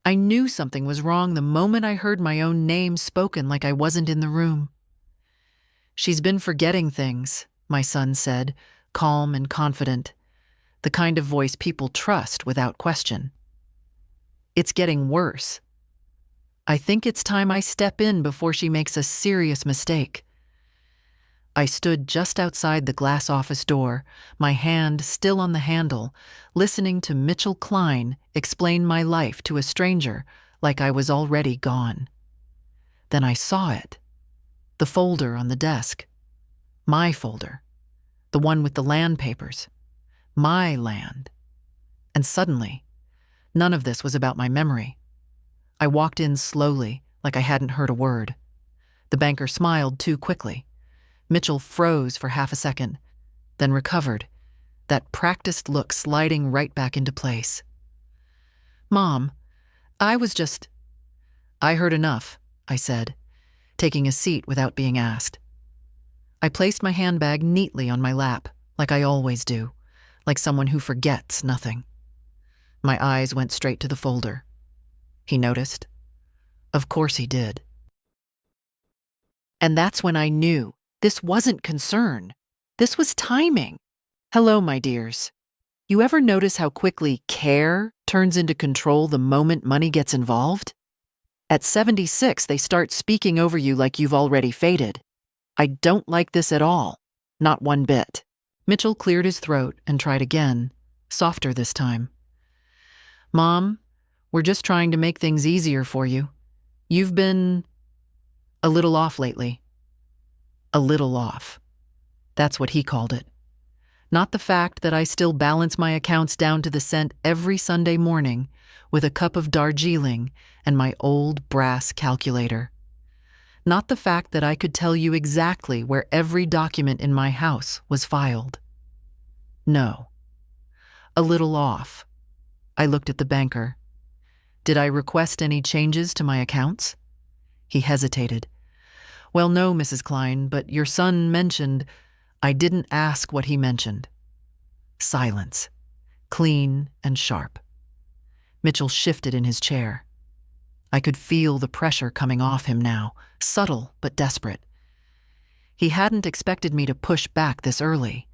I knew something was wrong the moment I heard my own name spoken like I wasn't in the room. "She's been forgetting things," my son said, calm and confident, the kind of voice people trust without question. "It's getting worse. I think it's time I step in before she makes a serious mistake." I stood just outside the glass office door, my hand still on the handle, listening to Mitchell Klein explain my life to a stranger like I was already gone. Then I saw it. The folder on the desk. My folder. The one with the land papers. My land. And suddenly, none of this was about my memory. I walked in slowly, like I hadn't heard a word. The banker smiled too quickly. Mitchell froze for half a second, then recovered, that practiced look sliding right back into place. "Mom, I heard enough," I said, taking a seat without being asked. I placed my handbag neatly on my lap, like I always do, like someone who forgets nothing. My eyes went straight to the folder. He noticed. Of course he did. And that's when I knew this wasn't concern. This was timing. "Hello, my dears. You ever notice how quickly care turns into control the moment money gets involved? At 76, they start speaking over you like you've already faded. I don't like this at all. Not one bit." Mitchell cleared his throat and tried again, softer this time. "Mom, we're just trying to make things easier for you. You've been a little off lately." A little off. That's what he called it. Not the fact that I still balance my accounts down to the cent every Sunday morning with a cup of Darjeeling and my old brass calculator. Not the fact that I could tell you exactly where every document in my house was filed. No. A little off. I looked at the banker. Did I request any changes to my accounts? He hesitated. "Well, no, Mrs. Klein, but your son mentioned—" I didn't ask what he mentioned. Silence. Clean and sharp. Mitchell shifted in his chair. I could feel the pressure coming off him now, subtle but desperate. He hadn't expected me to push back this early.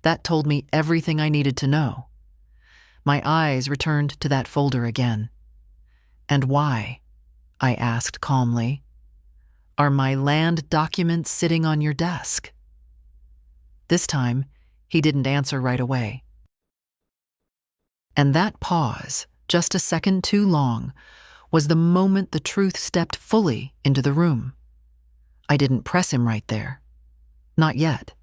That told me everything I needed to know. My eyes returned to that folder again. "And why?" I asked calmly. "Are my land documents sitting on your desk?" This time, he didn't answer right away. And that pause, just a second too long, was the moment the truth stepped fully into the room. I didn't press him right there. Not yet.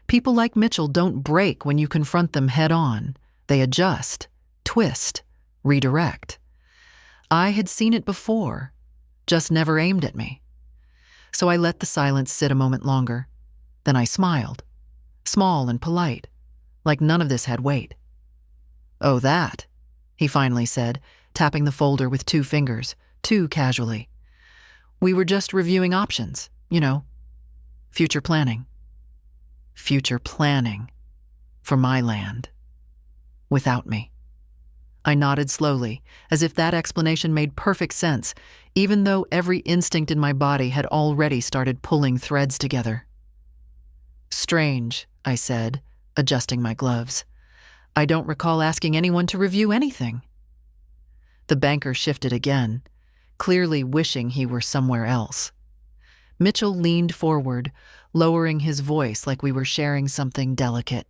People like Mitchell don't break when you confront them head on. They adjust, twist, redirect. I had seen it before, just never aimed at me. So I let the silence sit a moment longer. Then I smiled, small and polite, like none of this had weight. "Oh, that," he finally said, tapping the folder with 2 fingers, too casually. "We were just reviewing options, future planning." Future planning. For my land. Without me. I nodded slowly, as if that explanation made perfect sense, even though every instinct in my body had already started pulling threads together. "Strange," I said, adjusting my gloves. "I don't recall asking anyone to review anything." The banker shifted again, clearly wishing he were somewhere else. Mitchell leaned forward, lowering his voice like we were sharing something delicate.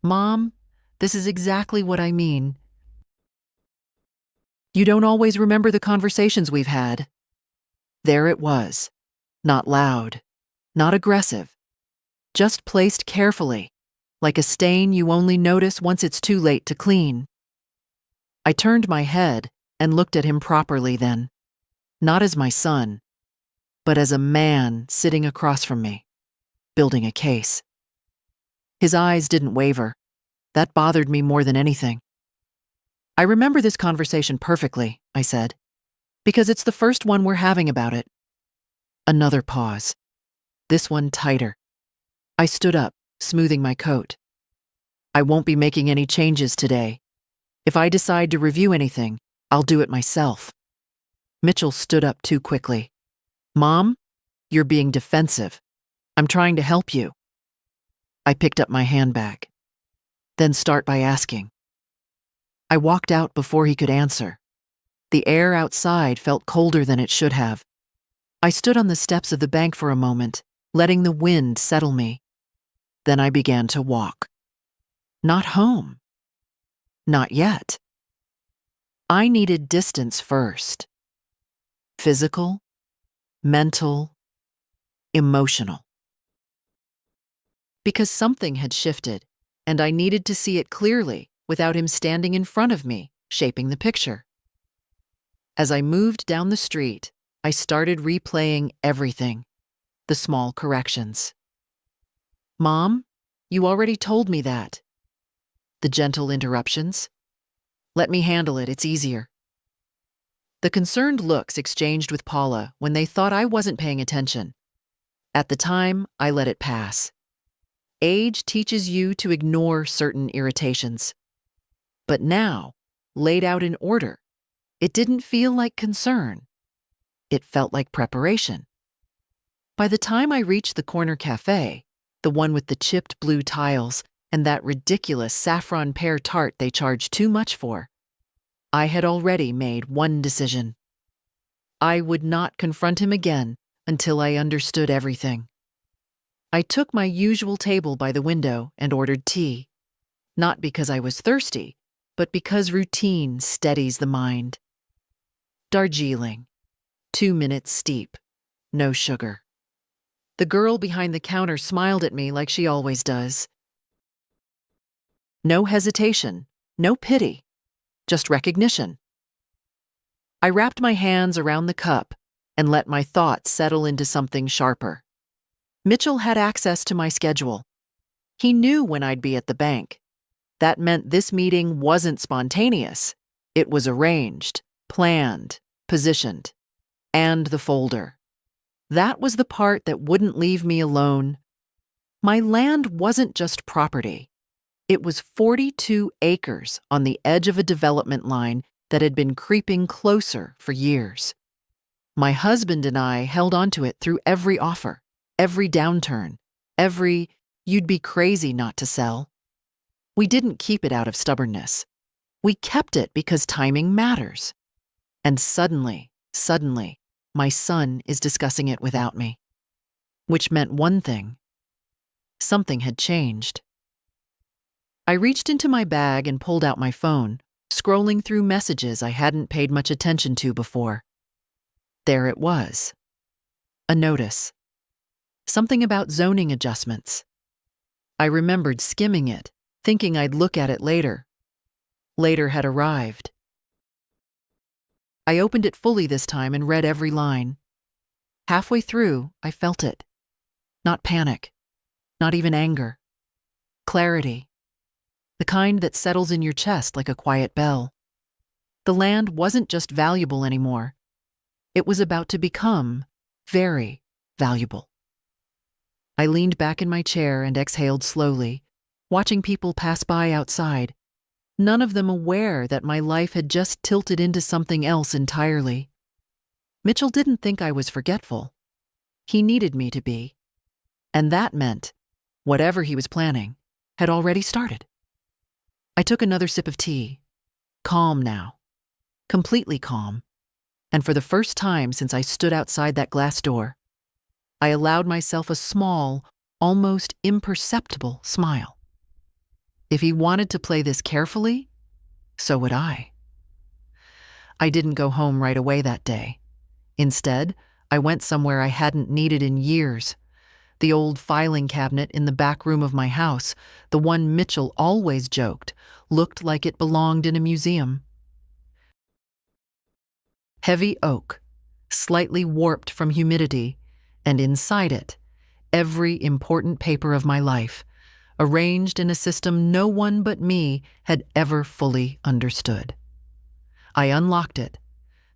"Mom, this is exactly what I mean. You don't always remember the conversations we've had." There it was. Not loud, not aggressive, just placed carefully, like a stain you only notice once it's too late to clean. I turned my head and looked at him properly then, not as my son, but as a man sitting across from me, building a case. His eyes didn't waver. That bothered me more than anything. "I remember this conversation perfectly," I said, "because it's the first one we're having about it." Another pause. This one tighter. I stood up, smoothing my coat. "I won't be making any changes today. If I decide to review anything, I'll do it myself. Mitchell stood up too quickly. Mom, you're being defensive. I'm trying to help you. I picked up my handbag. Then start by asking. I walked out before he could answer. The air outside felt colder than it should have. I stood on the steps of the bank for a moment, letting the wind settle me. Then I began to walk. Not home. Not yet. I needed distance first. Physical, mental, emotional. Because something had shifted, and I needed to see it clearly without him standing in front of me, shaping the picture. As I moved down the street, I started replaying everything, the small corrections. Mom, you already told me that. The gentle interruptions. Let me handle it, it's easier. The concerned looks exchanged with Paula when they thought I wasn't paying attention. At the time, I let it pass. Age teaches you to ignore certain irritations. But now, laid out in order, it didn't feel like concern. It felt like preparation. By the time I reached the corner cafe, the one with the chipped blue tiles and that ridiculous saffron pear tart they charged too much for, I had already made one decision. I would not confront him again until I understood everything. I took my usual table by the window and ordered tea, not because I was thirsty, but because routine steadies the mind. Darjeeling, 2 minutes steep, no sugar. The girl behind the counter smiled at me like she always does. No hesitation, no pity, just recognition. I wrapped my hands around the cup and let my thoughts settle into something sharper. Mitchell had access to my schedule. He knew when I'd be at the bank. That meant this meeting wasn't spontaneous. It was arranged, planned, positioned, and the folder. That was the part that wouldn't leave me alone. My land wasn't just property. It was 42 acres on the edge of a development line that had been creeping closer for years. My husband and I held onto it through every offer, every downturn, every "you'd be crazy not to sell." We didn't keep it out of stubbornness. We kept it because timing matters. And suddenly, my son is discussing it without me. Which meant one thing. Something had changed. I reached into my bag and pulled out my phone, scrolling through messages I hadn't paid much attention to before. There it was. A notice. Something about zoning adjustments. I remembered skimming it, thinking I'd look at it later. Later had arrived. I opened it fully this time and read every line. Halfway through, I felt it. Not panic. Not even anger. Clarity. The kind that settles in your chest like a quiet bell. The land wasn't just valuable anymore. It was about to become very valuable. I leaned back in my chair and exhaled slowly, watching people pass by outside, none of them aware that my life had just tilted into something else entirely. Mitchell didn't think I was forgetful. He needed me to be. And that meant whatever he was planning had already started. I took another sip of tea. Calm now. Completely calm. And for the first time since I stood outside that glass door, I allowed myself a small, almost imperceptible smile. If he wanted to play this carefully, so would I. I didn't go home right away that day. Instead, I went somewhere I hadn't needed in years. The old filing cabinet in the back room of my house, the one Mitchell always joked, looked like it belonged in a museum. Heavy oak, slightly warped from humidity, and inside it, every important paper of my life, arranged in a system no one but me had ever fully understood. I unlocked it,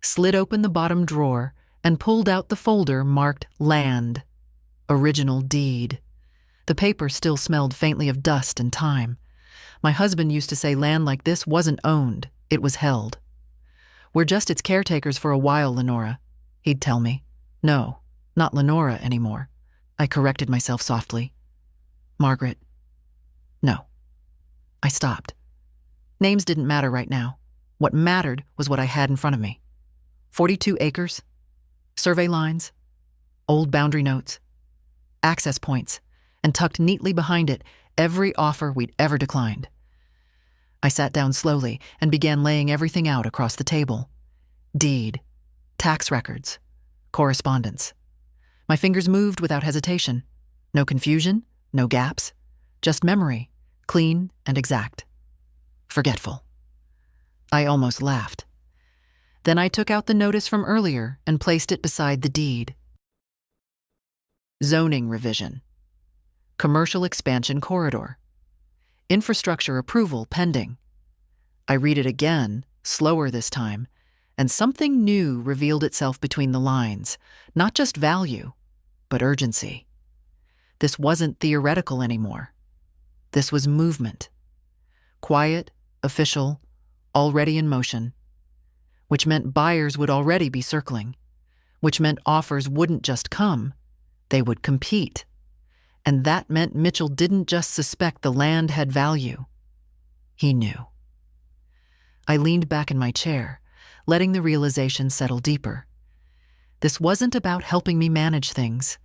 slid open the bottom drawer, and pulled out the folder marked Land. Original deed. The paper still smelled faintly of dust and time. My husband used to say land like this wasn't owned, it was held. "We're just its caretakers for a while, Lenora," he'd tell me. "No, not Lenora anymore." I corrected myself softly. "Margaret." "No." I stopped. Names didn't matter right now. What mattered was what I had in front of me. 42 acres, survey lines, old boundary notes, access points, and tucked neatly behind it, every offer we'd ever declined. I sat down slowly and began laying everything out across the table. Deed, tax records, correspondence. My fingers moved without hesitation. No confusion, no gaps, just memory, clean and exact. Forgetful. I almost laughed. Then I took out the notice from earlier and placed it beside the deed. Zoning revision. Commercial expansion corridor. Infrastructure approval pending. I read it again, slower this time, and something new revealed itself between the lines, not just value, but urgency. This wasn't theoretical anymore. This was movement. Quiet, official, already in motion, which meant buyers would already be circling, which meant offers wouldn't just come, they would compete. And that meant Mitchell didn't just suspect the land had value. He knew. I leaned back in my chair, letting the realization settle deeper. This wasn't about helping me manage things.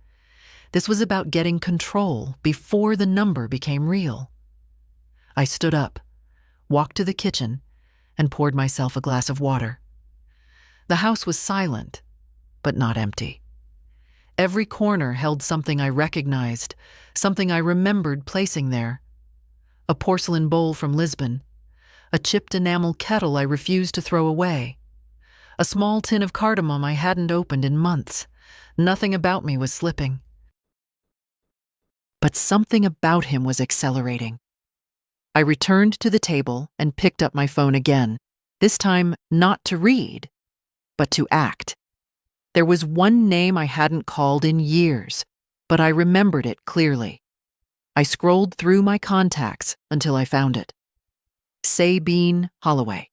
This was about getting control before the number became real. I stood up, walked to the kitchen, and poured myself a glass of water. The house was silent, but not empty. Every corner held something I recognized, something I remembered placing there. A porcelain bowl from Lisbon, a chipped enamel kettle I refused to throw away, a small tin of cardamom I hadn't opened in months. Nothing about me was slipping. But something about him was accelerating. I returned to the table and picked up my phone again, this time not to read, but to act. There was one name I hadn't called in years, but I remembered it clearly. I scrolled through my contacts until I found it. Sabine Holloway.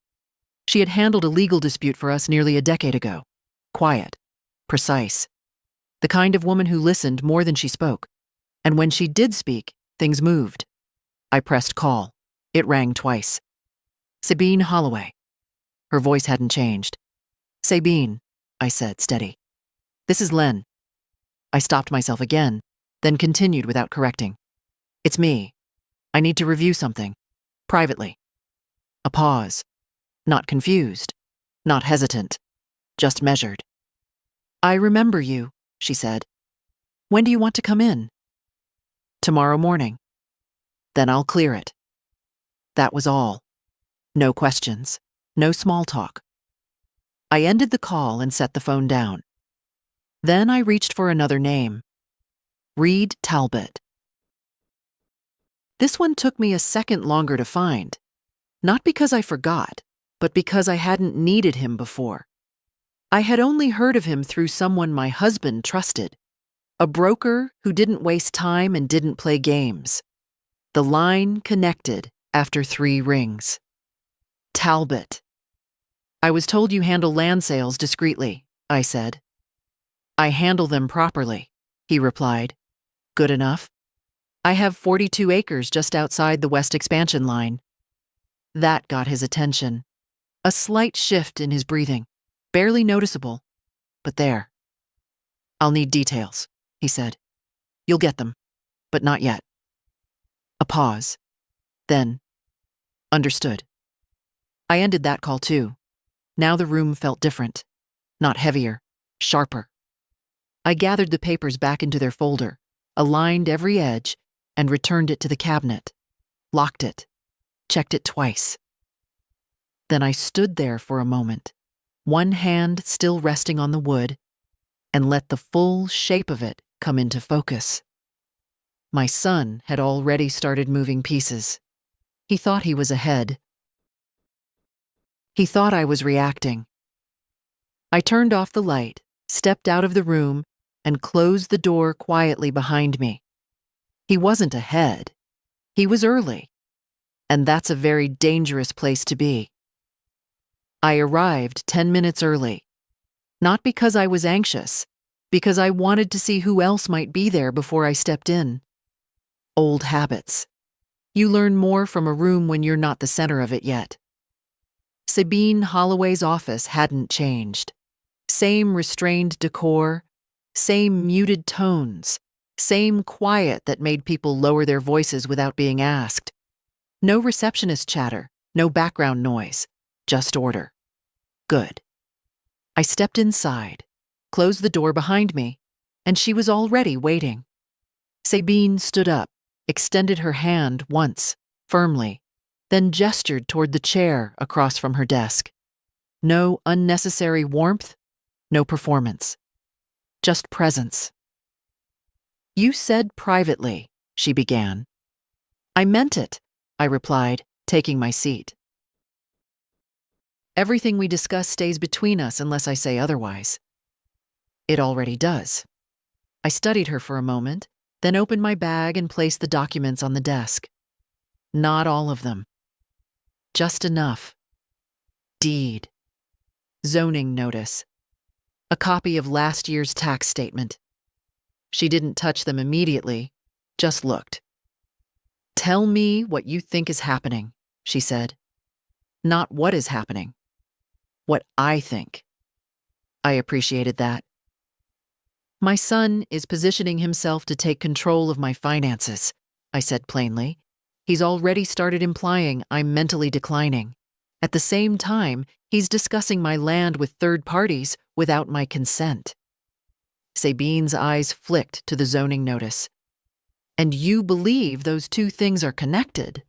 She had handled a legal dispute for us nearly a decade ago. Quiet, precise. The kind of woman who listened more than she spoke. And when she did speak, things moved. I pressed call. It rang twice. Sabine Holloway. Her voice hadn't changed. "Sabine," I said, steady. "This is Len." I stopped myself again, then continued without correcting. "It's me. I need to review something. Privately." A pause. Not confused. Not hesitant. Just measured. "I remember you," she said. "When do you want to come in?" "Tomorrow morning." "Then I'll clear it." That was all. No questions. No small talk. I ended the call and set the phone down. Then I reached for another name. Reed Talbot. This one took me a second longer to find. Not because I forgot, but because I hadn't needed him before. I had only heard of him through someone my husband trusted. A broker who didn't waste time and didn't play games. The line connected after 3 rings. Talbot. "I was told you handle land sales discreetly," I said. "I handle them properly," he replied. "Good enough. I have 42 acres just outside the west expansion line." That got his attention. A slight shift in his breathing. Barely noticeable, but there. "I'll need details," he said. "You'll get them, but not yet." A pause. Then, "Understood." I ended that call too. Now the room felt different. Not heavier, sharper. I gathered the papers back into their folder, aligned every edge, and returned it to the cabinet. Locked it. Checked it twice. Then I stood there for a moment, one hand still resting on the wood, and let the full shape of it come into focus. My son had already started moving pieces. He thought he was ahead. He thought I was reacting. I turned off the light, stepped out of the room, and closed the door quietly behind me. He wasn't ahead. He was early. And that's a very dangerous place to be. I arrived 10 minutes early. Not because I was anxious, because I wanted to see who else might be there before I stepped in. Old habits. You learn more from a room when you're not the center of it yet. Sabine Holloway's office hadn't changed. Same restrained decor, same muted tones, same quiet that made people lower their voices without being asked. No receptionist chatter, no background noise, just order. Good. I stepped inside, closed the door behind me, and she was already waiting. Sabine stood up, extended her hand once, firmly, then gestured toward the chair across from her desk. No unnecessary warmth, no performance. Just presence. You said privately, she began. I meant it, I replied, taking my seat. Everything we discuss stays between us unless I say otherwise. It already does. I studied her for a moment, then opened my bag and placed the documents on the desk. Not all of them. Just enough. Deed. Zoning notice. A copy of last year's tax statement. She didn't touch them immediately, just looked. Tell me what you think is happening, she said. Not what is happening. What I think. I appreciated that. My son is positioning himself to take control of my finances, I said plainly. He's already started implying I'm mentally declining. At the same time, he's discussing my land with third parties without my consent. Sabine's eyes flicked to the zoning notice. And you believe those two things are connected?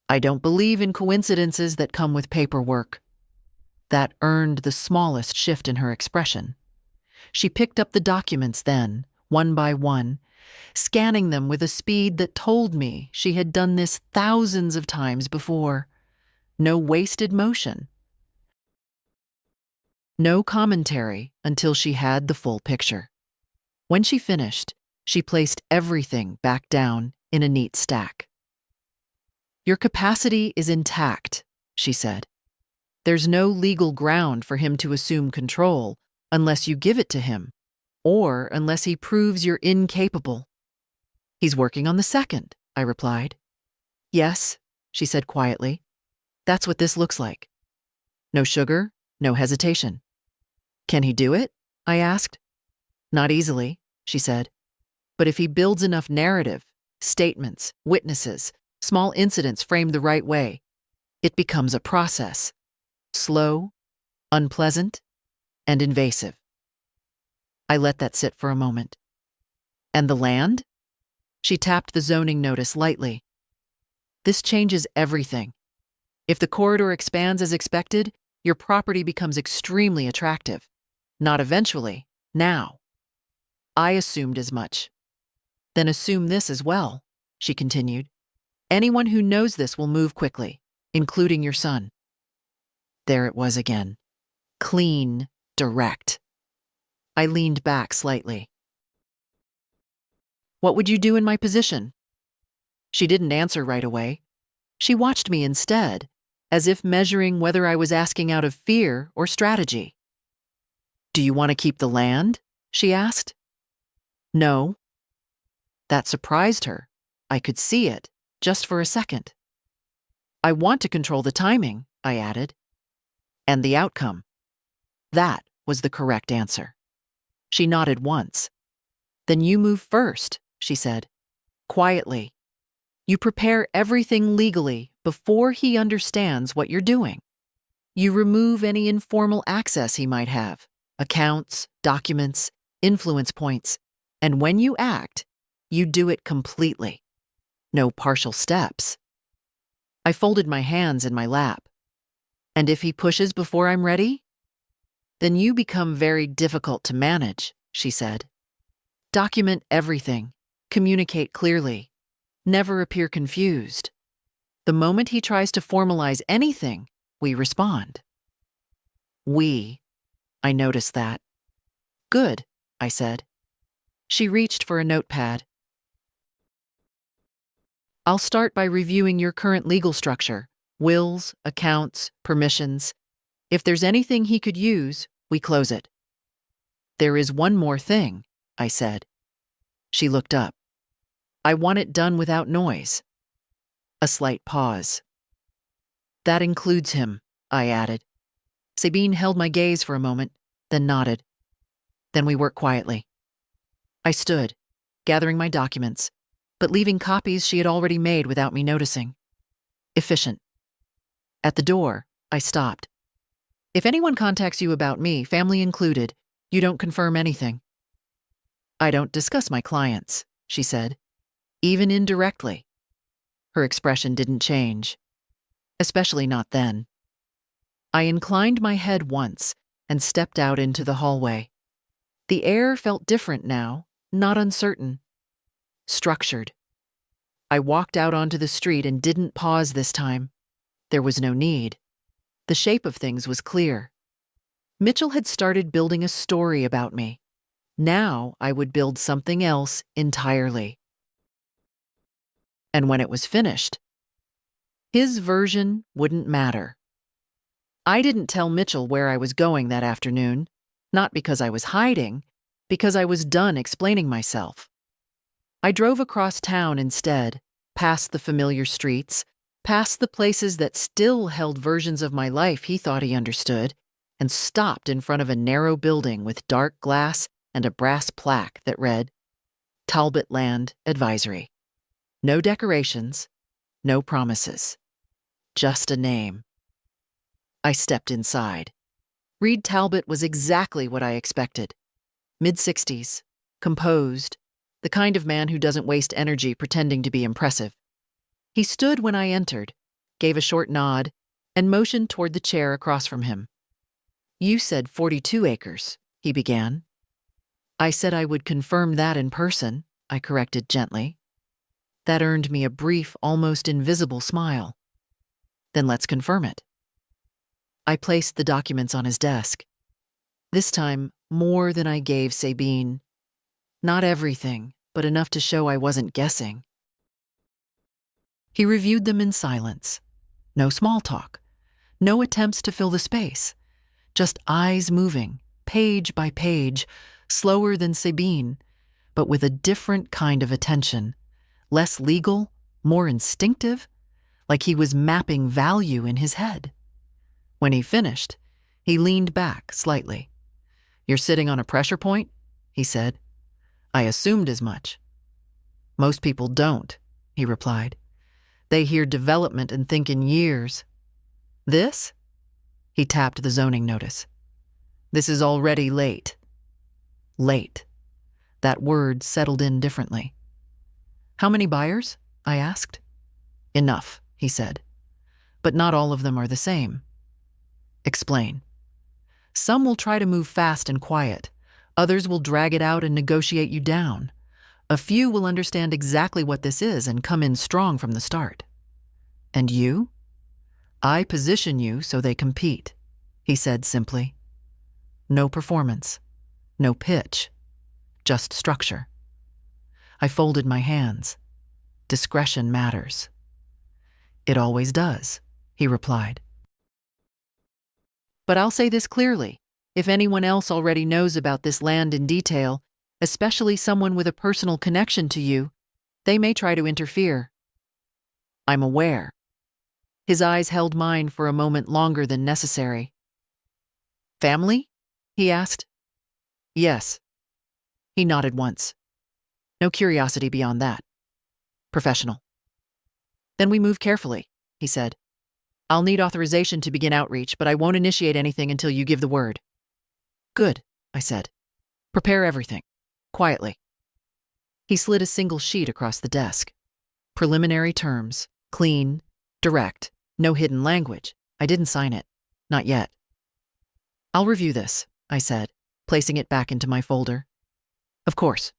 I don't believe in coincidences that come with paperwork. That earned the smallest shift in her expression. She picked up the documents then, one by one, scanning them with a speed that told me she had done this thousands of times before. No wasted motion. No commentary until she had the full picture. When she finished, she placed everything back down in a neat stack. Your capacity is intact, she said. There's no legal ground for him to assume control unless you give it to him, or unless he proves you're incapable. He's working on the second, I replied. Yes, she said quietly. That's what this looks like. No sugar, no hesitation. Can he do it? I asked. Not easily, she said. But if he builds enough narrative, statements, witnesses, small incidents framed the right way, it becomes a process. Slow, unpleasant, and invasive. I let that sit for a moment. And the land? She tapped the zoning notice lightly. This changes everything. If the corridor expands as expected, your property becomes extremely attractive. Not eventually, now. I assumed as much. Then assume this as well, she continued. Anyone who knows this will move quickly, including your son. There it was again. Clean, direct. I leaned back slightly. What would you do in my position? She didn't answer right away. She watched me instead, as if measuring whether I was asking out of fear or strategy. Do you want to keep the land? She asked. No. That surprised her. I could see it, just for a second. I want to control the timing, I added. And the outcome. That was the correct answer. She nodded once. Then you move first, she said, quietly. You prepare everything legally before he understands what you're doing. You remove any informal access he might have, accounts, documents, influence points, and when you act, you do it completely. No partial steps. I folded my hands in my lap. And if he pushes before I'm ready? Then you become very difficult to manage, she said. Document everything, communicate clearly, never appear confused. The moment he tries to formalize anything, we respond. I noticed that. Good, I said. She reached for a notepad. I'll start by reviewing your current legal structure, wills, accounts, permissions. If there's anything he could use, we close it. There is one more thing, I said. She looked up. I want it done without noise. A slight pause. That includes him, I added. Sabine held my gaze for a moment, then nodded. Then we worked quietly. I stood, gathering my documents, but leaving copies she had already made without me noticing. Efficient. At the door, I stopped. If anyone contacts you about me, family included, you don't confirm anything. I don't discuss my clients, she said, even indirectly. Her expression didn't change, especially not then. I inclined my head once and stepped out into the hallway. The air felt different now, not uncertain. Structured. I walked out onto the street and didn't pause this time. There was no need. The shape of things was clear. Mitchell had started building a story about me. Now I would build something else entirely. And when it was finished, his version wouldn't matter. I didn't tell Mitchell where I was going that afternoon, not because I was hiding, because I was done explaining myself. I drove across town instead, past the familiar streets, past the places that still held versions of my life he thought he understood, and stopped in front of a narrow building with dark glass and a brass plaque that read, Talbot Land Advisory. No decorations, no promises. Just a name. I stepped inside. Reed Talbot was exactly what I expected. Mid-60s, composed, the kind of man who doesn't waste energy pretending to be impressive. He stood when I entered, gave a short nod, and motioned toward the chair across from him. You said 42 acres, he began. I said I would confirm that in person, I corrected gently. That earned me a brief, almost invisible smile. Then let's confirm it. I placed the documents on his desk. This time, more than I gave Sabine. Not everything, but enough to show I wasn't guessing. He reviewed them in silence. No small talk. No attempts to fill the space. Just eyes moving, page by page, slower than Sabine, but with a different kind of attention. Less legal, more instinctive, like he was mapping value in his head. When he finished, he leaned back slightly. You're sitting on a pressure point? He said. I assumed as much. Most people don't, he replied. They hear development and think in years. This? He tapped the zoning notice. This is already late. Late. That word settled in differently. How many buyers? I asked. Enough, he said. But not all of them are the same. Explain. Some will try to move fast and quiet. Others will drag it out and negotiate you down. A few will understand exactly what this is and come in strong from the start. And you? I position you so they compete, he said simply. No performance, no pitch, just structure. I folded my hands. Discretion matters. It always does, he replied. But I'll say this clearly. If anyone else already knows about this land in detail, especially someone with a personal connection to you, they may try to interfere. I'm aware. His eyes held mine for a moment longer than necessary. Family? He asked. Yes. He nodded once. No curiosity beyond that. Professional. Then we move carefully, he said. I'll need authorization to begin outreach, but I won't initiate anything until you give the word. Good, I said. Prepare everything. Quietly. He slid a single sheet across the desk. Preliminary terms. Clean. Direct. No hidden language. I didn't sign it. Not yet. I'll review this, I said, placing it back into my folder. Of course.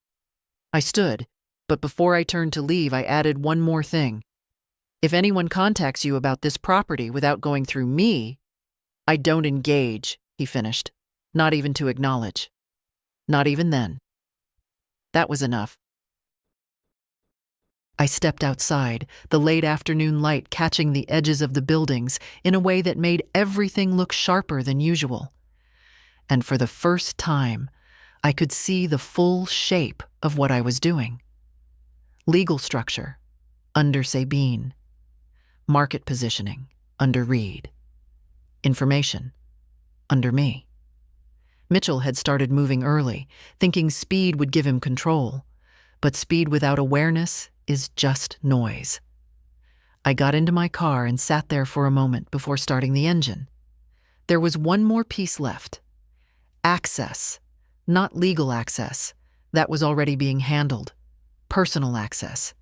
I stood, but before I turned to leave, I added one more thing. If anyone contacts you about this property without going through me, I don't engage, he finished. Not even to acknowledge. Not even then. That was enough. I stepped outside, the late afternoon light catching the edges of the buildings in a way that made everything look sharper than usual. And for the first time, I could see the full shape of what I was doing. Legal structure, under Sabine. Market positioning, under Reed. Information, under me. Mitchell had started moving early, thinking speed would give him control. But speed without awareness is just noise. I got into my car and sat there for a moment before starting the engine. There was one more piece left. Access, not legal access. That was already being handled. Personal access,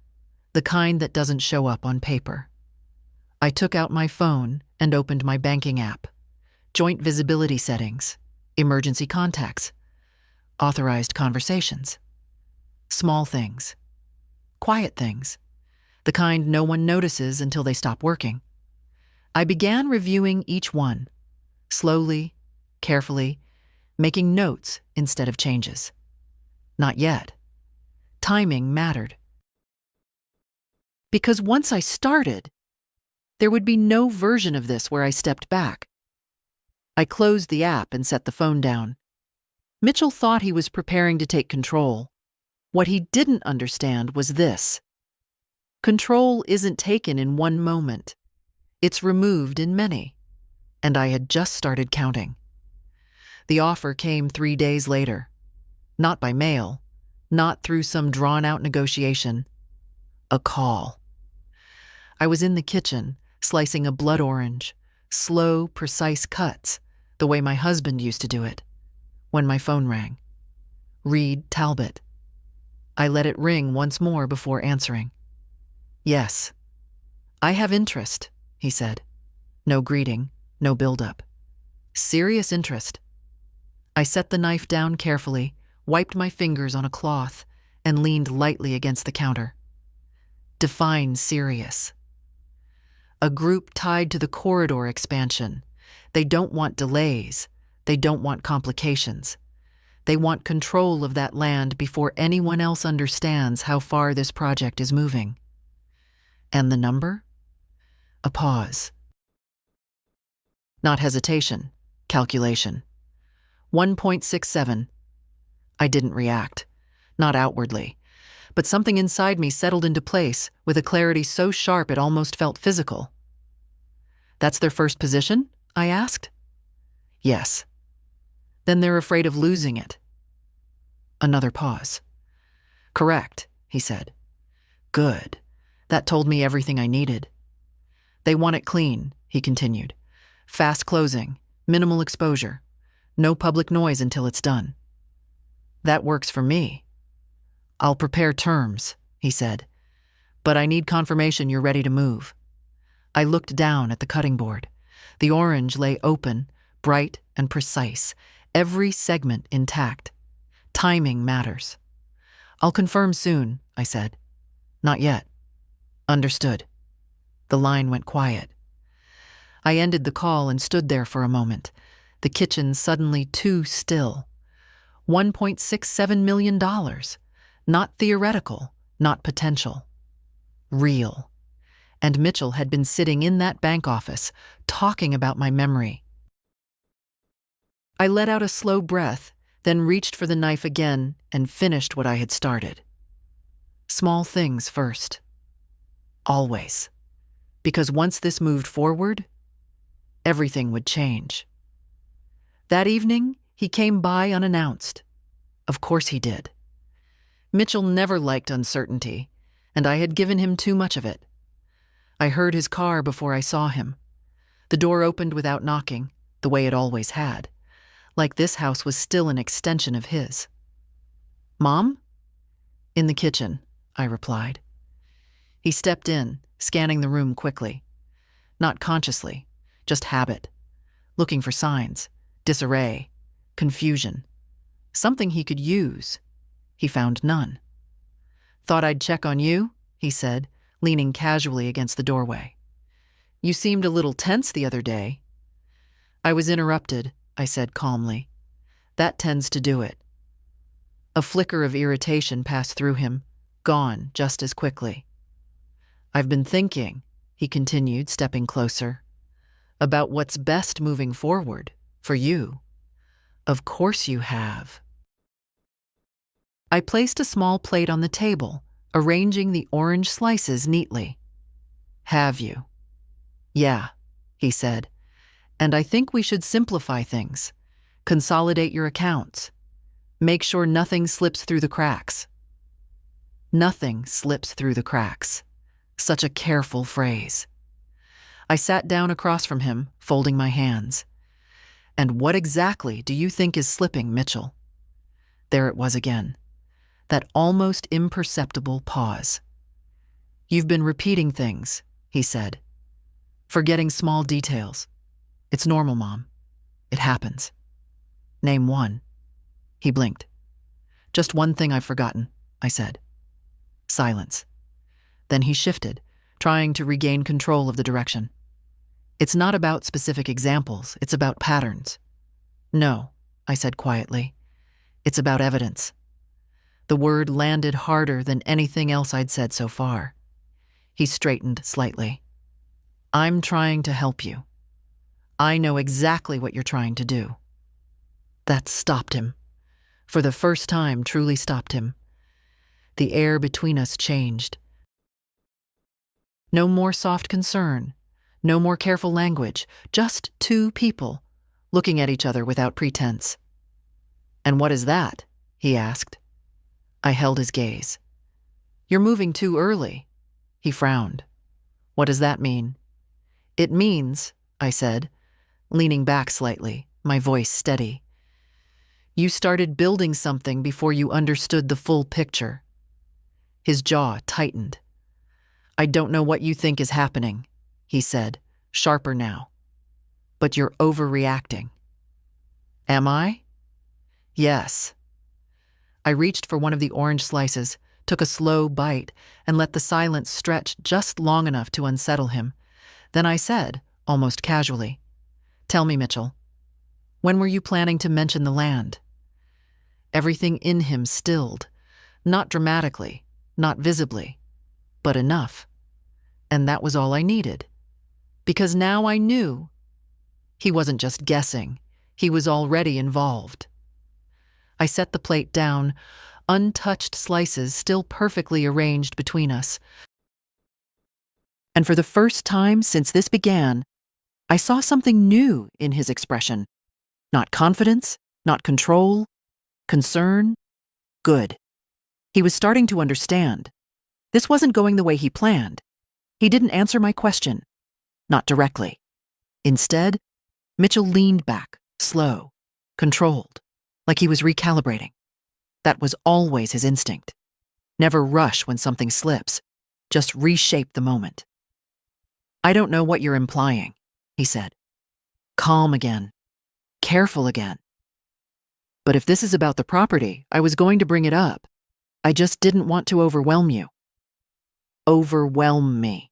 the kind that doesn't show up on paper. I took out my phone and opened my banking app. Joint visibility settings, emergency contacts, authorized conversations. Small things. Quiet things. The kind no one notices until they stop working. I began reviewing each one, slowly, carefully, making notes instead of changes. Not yet. Timing mattered. Because once I started, there would be no version of this where I stepped back. I closed the app and set the phone down. Mitchell thought he was preparing to take control. What he didn't understand was this. Control isn't taken in one moment. It's removed in many. And I had just started counting. The offer came 3 days later. Not by mail, not through some drawn-out negotiation. A call. I was in the kitchen, slicing a blood orange, slow, precise cuts, the way my husband used to do it, when my phone rang. Reed Talbot. I let it ring once more before answering. Yes. I have interest, he said. No greeting, no build-up. Serious interest. I set the knife down carefully, wiped my fingers on a cloth, and leaned lightly against the counter. Define serious. A group tied to the corridor expansion. They don't want delays. They don't want complications. They want control of that land before anyone else understands how far this project is moving. And the number? A pause. Not hesitation, calculation. 1.67. I didn't react, not outwardly, but something inside me settled into place with a clarity so sharp it almost felt physical. That's their first position? I asked. Yes. Then they're afraid of losing it. Another pause. Correct, he said. Good. That told me everything I needed. They want it clean, he continued. Fast closing, minimal exposure, no public noise until it's done. That works for me. I'll prepare terms, he said, but I need confirmation you're ready to move. I looked down at the cutting board. The orange lay open, bright and precise, every segment intact. Timing matters. I'll confirm soon, I said. Not yet. Understood. The line went quiet. I ended the call and stood there for a moment, the kitchen suddenly too still. $1.67 million. Not theoretical, not potential. Real. And Mitchell had been sitting in that bank office, talking about my memory. I let out a slow breath, then reached for the knife again and finished what I had started. Small things first. Always. Because once this moved forward, everything would change. That evening, he came by unannounced. Of course he did. Mitchell never liked uncertainty, and I had given him too much of it. I heard his car before I saw him. The door opened without knocking, the way it always had, like this house was still an extension of his. Mom? In the kitchen, I replied. He stepped in, scanning the room quickly. Not consciously, just habit. Looking for signs, disarray, confusion. Something he could use. He found none. Thought I'd check on you, he said, leaning casually against the doorway. You seemed a little tense the other day. I was interrupted, I said calmly. That tends to do it. A flicker of irritation passed through him, gone just as quickly. I've been thinking, he continued, stepping closer, about what's best moving forward for you. Of course you have. I placed a small plate on the table, arranging the orange slices neatly. Have you? Yeah, he said. And I think we should simplify things. Consolidate your accounts. Make sure nothing slips through the cracks. Nothing slips through the cracks. Such a careful phrase. I sat down across from him, folding my hands. And what exactly do you think is slipping, Mitchell? There it was again. That almost imperceptible pause. You've been repeating things, he said. Forgetting small details. It's normal, Mom. It happens. Name one. He blinked. Just one thing I've forgotten, I said. Silence. Then he shifted, trying to regain control of the direction. It's not about specific examples, it's about patterns. No, I said quietly. It's about evidence. The word landed harder than anything else I'd said so far. He straightened slightly. I'm trying to help you. I know exactly what you're trying to do. That stopped him. For the first time, truly stopped him. The air between us changed. No more soft concern. No more careful language. Just two people, looking at each other without pretense. And what is that? He asked. I held his gaze. You're moving too early. He frowned. What does that mean? It means, I said, leaning back slightly, my voice steady. You started building something before you understood the full picture. His jaw tightened. I don't know what you think is happening, he said, sharper now. But you're overreacting. Am I? Yes. I reached for one of the orange slices, took a slow bite, and let the silence stretch just long enough to unsettle him. Then I said, almost casually, Tell me, Mitchell, when were you planning to mention the land? Everything in him stilled, not dramatically, not visibly, but enough. And that was all I needed. Because now I knew. He wasn't just guessing, he was already involved. I set the plate down, untouched slices still perfectly arranged between us. And for the first time since this began, I saw something new in his expression. Not confidence, not control, concern, good. He was starting to understand. This wasn't going the way he planned. He didn't answer my question, not directly. Instead, Mitchell leaned back, slow, controlled, like he was recalibrating. That was always his instinct. Never rush when something slips, just reshape the moment. I don't know what you're implying, he said. Calm again, careful again. But if this is about the property, I was going to bring it up. I just didn't want to overwhelm you. Overwhelm me.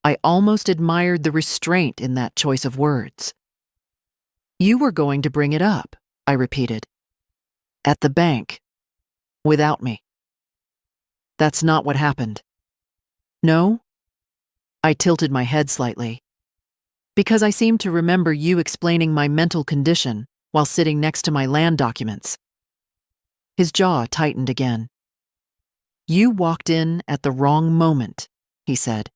I almost admired the restraint in that choice of words. You were going to bring it up, I repeated. At the bank. Without me. That's not what happened. No? I tilted my head slightly. Because I seemed to remember you explaining my mental condition while sitting next to my land documents. His jaw tightened again. You walked in at the wrong moment, he said.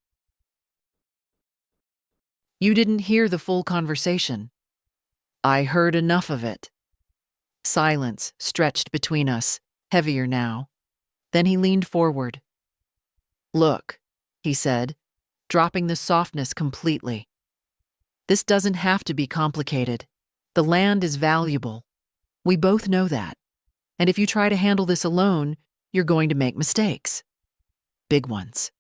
You didn't hear the full conversation. I heard enough of it. Silence stretched between us, heavier now. Then he leaned forward. Look, he said, dropping the softness completely. This doesn't have to be complicated. The land is valuable. We both know that. And if you try to handle this alone, you're going to make mistakes. Big ones.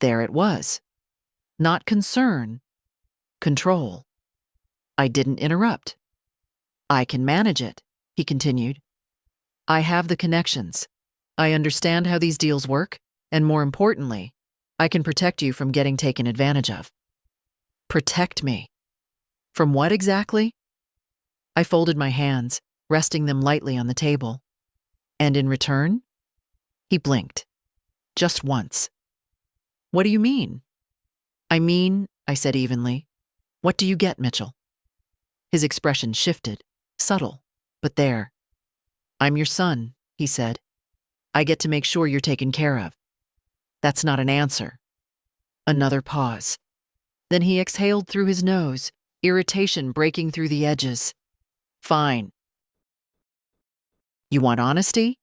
There it was. Not concern. Control. I didn't interrupt. I can manage it, he continued. I have the connections. I understand how these deals work, and more importantly, I can protect you from getting taken advantage of. Protect me. From what exactly? I folded my hands, resting them lightly on the table. And in return? He blinked. Just once. What do you mean? I said evenly. What do you get, Mitchell? His expression shifted, subtle, but there. I'm your son, he said. I get to make sure you're taken care of. That's not an answer. Another pause. Then he exhaled through his nose, irritation breaking through the edges. Fine. You want honesty?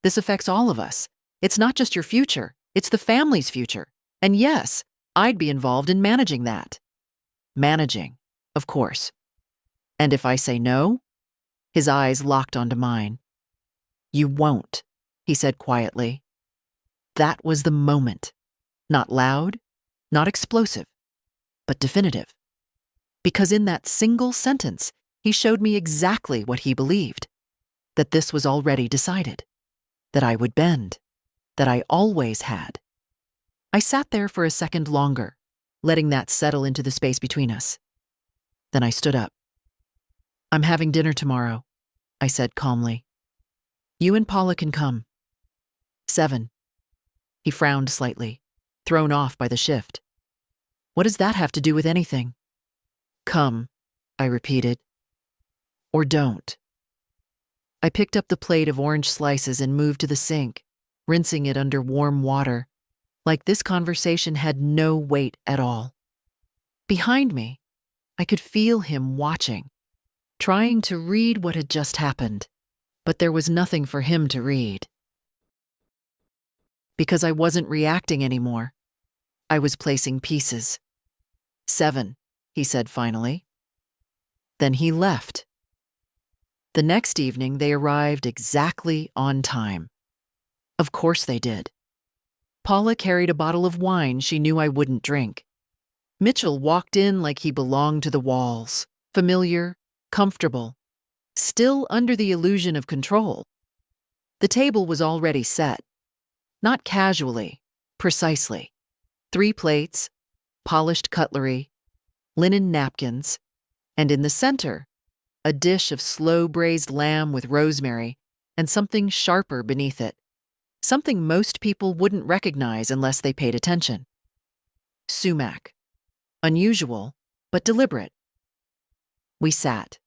This affects all of us. It's not just your future, it's the family's future. And yes, I'd be involved in managing that. Managing, of course. And if I say no? His eyes locked onto mine. You won't, he said quietly. That was the moment. Not loud, not explosive, but definitive. Because in that single sentence, he showed me exactly what he believed. That this was already decided. That I would bend. That I always had. I sat there for a second longer, letting that settle into the space between us. Then I stood up. I'm having dinner tomorrow, I said calmly. You and Paula can come. 7. He frowned slightly, thrown off by the shift. What does that have to do with anything? Come, I repeated. Or don't. I picked up the plate of orange slices and moved to the sink, rinsing it under warm water, like this conversation had no weight at all. Behind me, I could feel him watching, trying to read what had just happened, but there was nothing for him to read. Because I wasn't reacting anymore. I was placing pieces. 7, he said finally. Then he left. The next evening, they arrived exactly on time. Of course they did. Paula carried a bottle of wine she knew I wouldn't drink. Mitchell walked in like he belonged to the walls, familiar, comfortable, still under the illusion of control. The table was already set. Not casually, precisely. 3 plates, polished cutlery, linen napkins, and in the center, a dish of slow braised lamb with rosemary and something sharper beneath it, something most people wouldn't recognize unless they paid attention. Sumac. Unusual, but deliberate. We sat.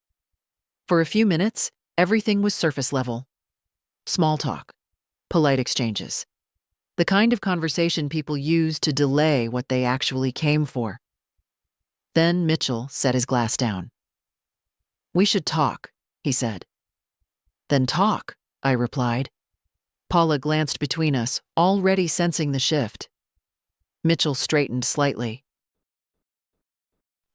For a few minutes, everything was surface level. Small talk, polite exchanges. The kind of conversation people use to delay what they actually came for. Then Mitchell set his glass down. We should talk, he said. Then talk, I replied. Paula glanced between us, already sensing the shift. Mitchell straightened slightly.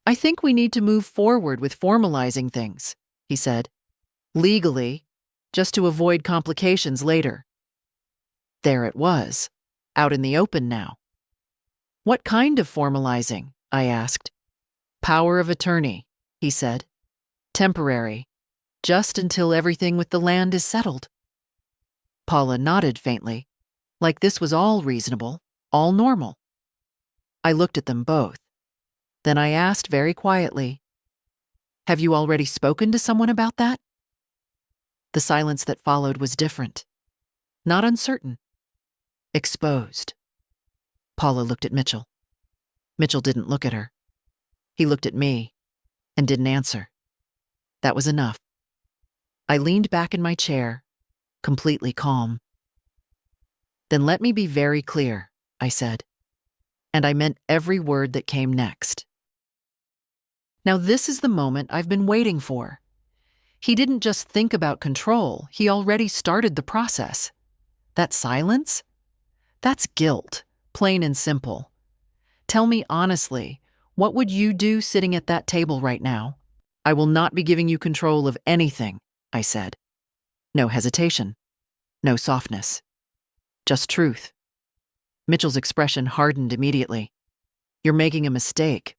I think we need to move forward with formalizing things, he said. Legally, just to avoid complications later. There it was, out in the open now. What kind of formalizing? I asked. Power of attorney, he said. Temporary, just until everything with the land is settled. Paula nodded faintly, like this was all reasonable, all normal. I looked at them both. Then I asked very quietly, have you already spoken to someone about that? The silence that followed was different. Not uncertain. Exposed. Paula looked at Mitchell. Mitchell didn't look at her. He looked at me and didn't answer. That was enough. I leaned back in my chair, completely calm. Then let me be very clear, I said. And I meant every word that came next. Now this is the moment I've been waiting for. He didn't just think about control, he already started the process. That silence? That's guilt, plain and simple. Tell me honestly, what would you do sitting at that table right now? I will not be giving you control of anything, I said. No hesitation. No softness. Just truth. Mitchell's expression hardened immediately. You're making a mistake.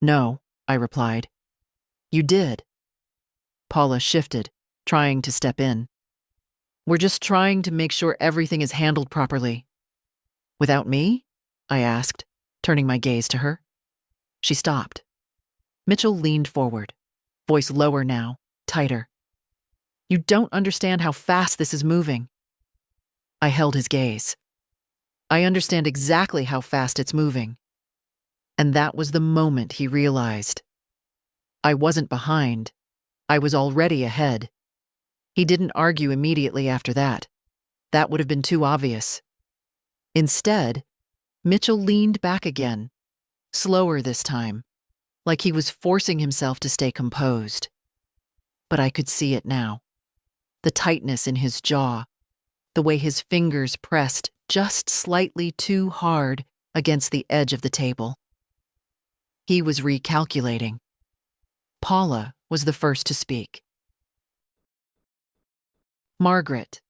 No, I replied. You did. Paula shifted, trying to step in. We're just trying to make sure everything is handled properly. Without me? I asked, turning my gaze to her. She stopped. Mitchell leaned forward, voice lower now, tighter. You don't understand how fast this is moving. I held his gaze. I understand exactly how fast it's moving. And that was the moment he realized. I wasn't behind. I was already ahead. He didn't argue immediately after that. That would have been too obvious. Instead, Mitchell leaned back again, slower this time, like he was forcing himself to stay composed. But I could see it now. The tightness in his jaw, the way his fingers pressed just slightly too hard against the edge of the table. He was recalculating. Paula was the first to speak. "Margaret,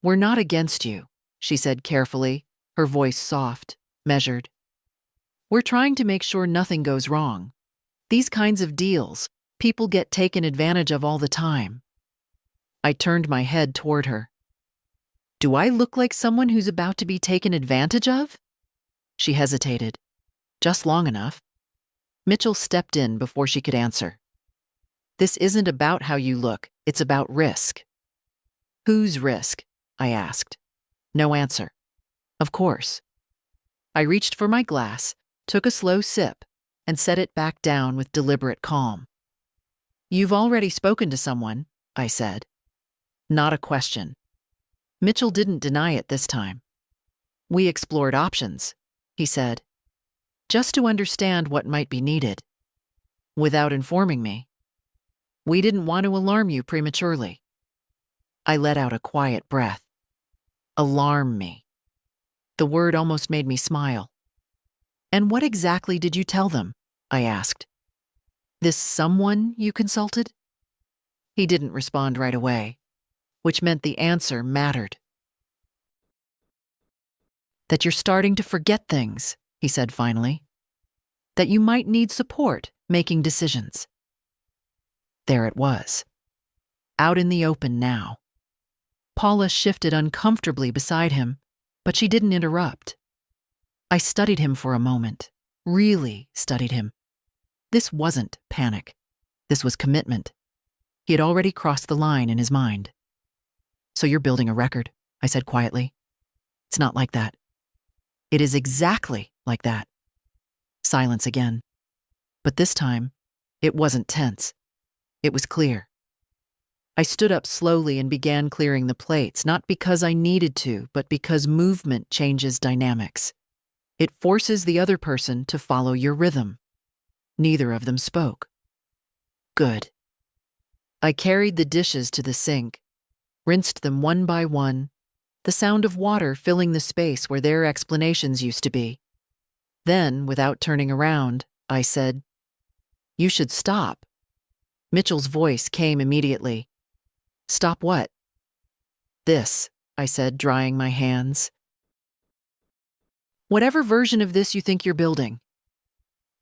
we're not against you," she said carefully, her voice soft, measured. "We're trying to make sure nothing goes wrong. These kinds of deals, people get taken advantage of all the time." I turned my head toward her. "Do I look like someone who's about to be taken advantage of?" She hesitated. Just long enough. Mitchell stepped in before she could answer. "This isn't about how you look, it's about risk." "Whose risk?" I asked. No answer. Of course. I reached for my glass, took a slow sip, and set it back down with deliberate calm. "You've already spoken to someone," I said. Not a question. Mitchell didn't deny it this time. "We explored options," he said, "just to understand what might be needed. Without informing me. We didn't want to alarm you prematurely." I let out a quiet breath. Alarm me. The word almost made me smile. "And what exactly did you tell them?" I asked. "This someone you consulted?" He didn't respond right away, which meant the answer mattered. "That you're starting to forget things," he said finally. "That you might need support making decisions." There it was. Out in the open now. Paula shifted uncomfortably beside him, but she didn't interrupt. I studied him for a moment, really studied him. This wasn't panic. This was commitment. He had already crossed the line in his mind. "So you're building a record," I said quietly. "It's not like that." "It is exactly like that." Silence again. But this time, it wasn't tense. It was clear. I stood up slowly and began clearing the plates, not because I needed to, but because movement changes dynamics. It forces the other person to follow your rhythm. Neither of them spoke. Good. I carried the dishes to the sink, rinsed them one by one, the sound of water filling the space where their explanations used to be. Then, without turning around, I said, "You should stop." Mitchell's voice came immediately. "Stop what?" "This," I said, drying my hands. "Whatever version of this you think you're building."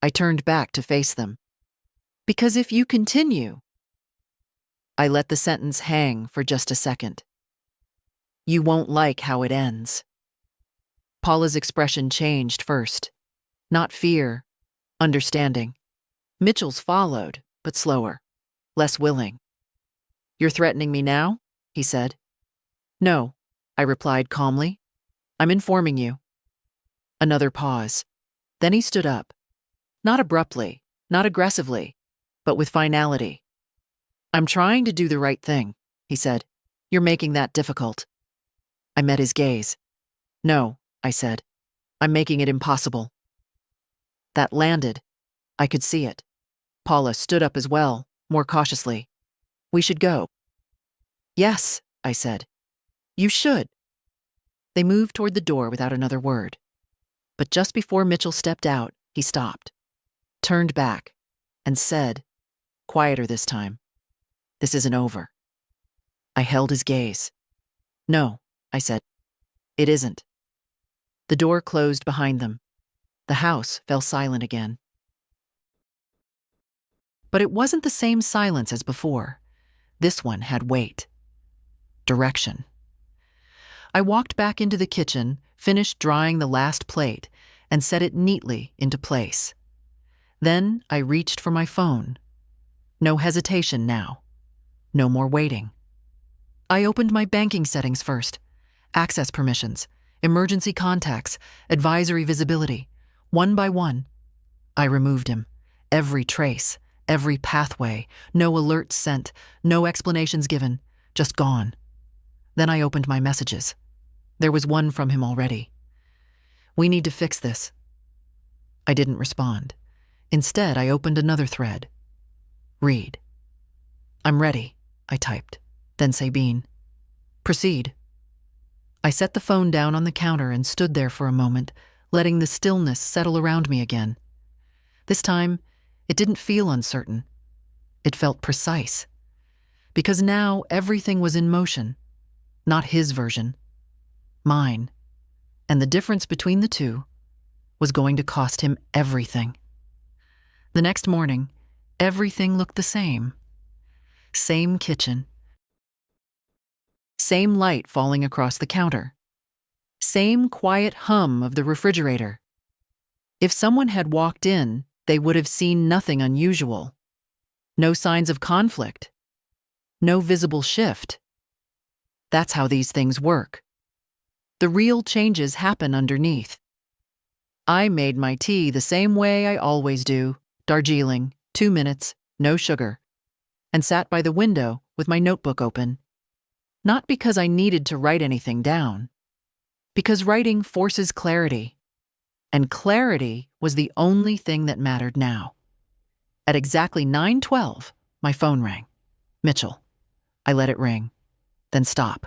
I turned back to face them. "Because if you continue—" I let the sentence hang for just a second. "You won't like how it ends." Paula's expression changed first. Not fear, understanding. Mitchell's followed, but slower, less willing. "You're threatening me now?" he said. "No," I replied calmly. "I'm informing you." Another pause. Then he stood up. Not abruptly, not aggressively, but with finality. "I'm trying to do the right thing," he said. "You're making that difficult." I met his gaze. "No," I said. "I'm making it impossible." That landed. I could see it. Paula stood up as well, more cautiously. "We should go." "Yes," I said. "You should." They moved toward the door without another word. But just before Mitchell stepped out, he stopped, turned back, and said, quieter this time, "This isn't over." I held his gaze. "No," I said. "It isn't." The door closed behind them. The house fell silent again. But it wasn't the same silence as before. This one had weight. Direction. I walked back into the kitchen, finished drying the last plate, and set it neatly into place. Then I reached for my phone. No hesitation now. No more waiting. I opened my banking settings first. Access permissions. Emergency contacts, advisory visibility. One by one, I removed him. Every trace, every pathway, no alerts sent, no explanations given, just gone. Then I opened my messages. There was one from him already. "We need to fix this." I didn't respond. Instead, I opened another thread. "Read." "I'm ready," I typed. Then Sabine. "Proceed." I set the phone down on the counter and stood there for a moment, letting the stillness settle around me again. This time, it didn't feel uncertain. It felt precise. Because now everything was in motion. Not his version. Mine. And the difference between the two was going to cost him everything. The next morning, everything looked the same. Same kitchen. Same light falling across the counter. Same quiet hum of the refrigerator. If someone had walked in, they would have seen nothing unusual. No signs of conflict. No visible shift. That's how these things work. The real changes happen underneath. I made my tea the same way I always do, Darjeeling, 2 minutes, no sugar, and sat by the window with my notebook open. Not because I needed to write anything down, because writing forces clarity, and clarity was the only thing that mattered now. At exactly 9:12, my phone rang. Mitchell. I let it ring, then stop,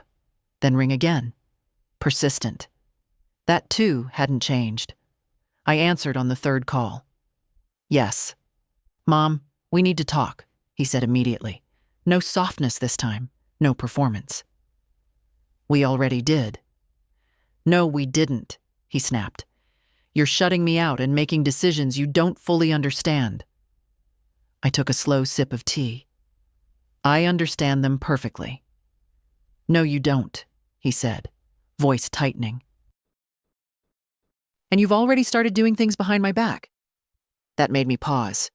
then ring again. Persistent. That too hadn't changed. I answered on the third call. "Yes." "Mom, we need to talk," he said immediately. No softness this time, no performance. "We already did." "No, we didn't," he snapped. "You're shutting me out and making decisions you don't fully understand." I took a slow sip of tea. "I understand them perfectly." "No, you don't," he said, voice tightening. "And you've already started doing things behind my back." That made me pause.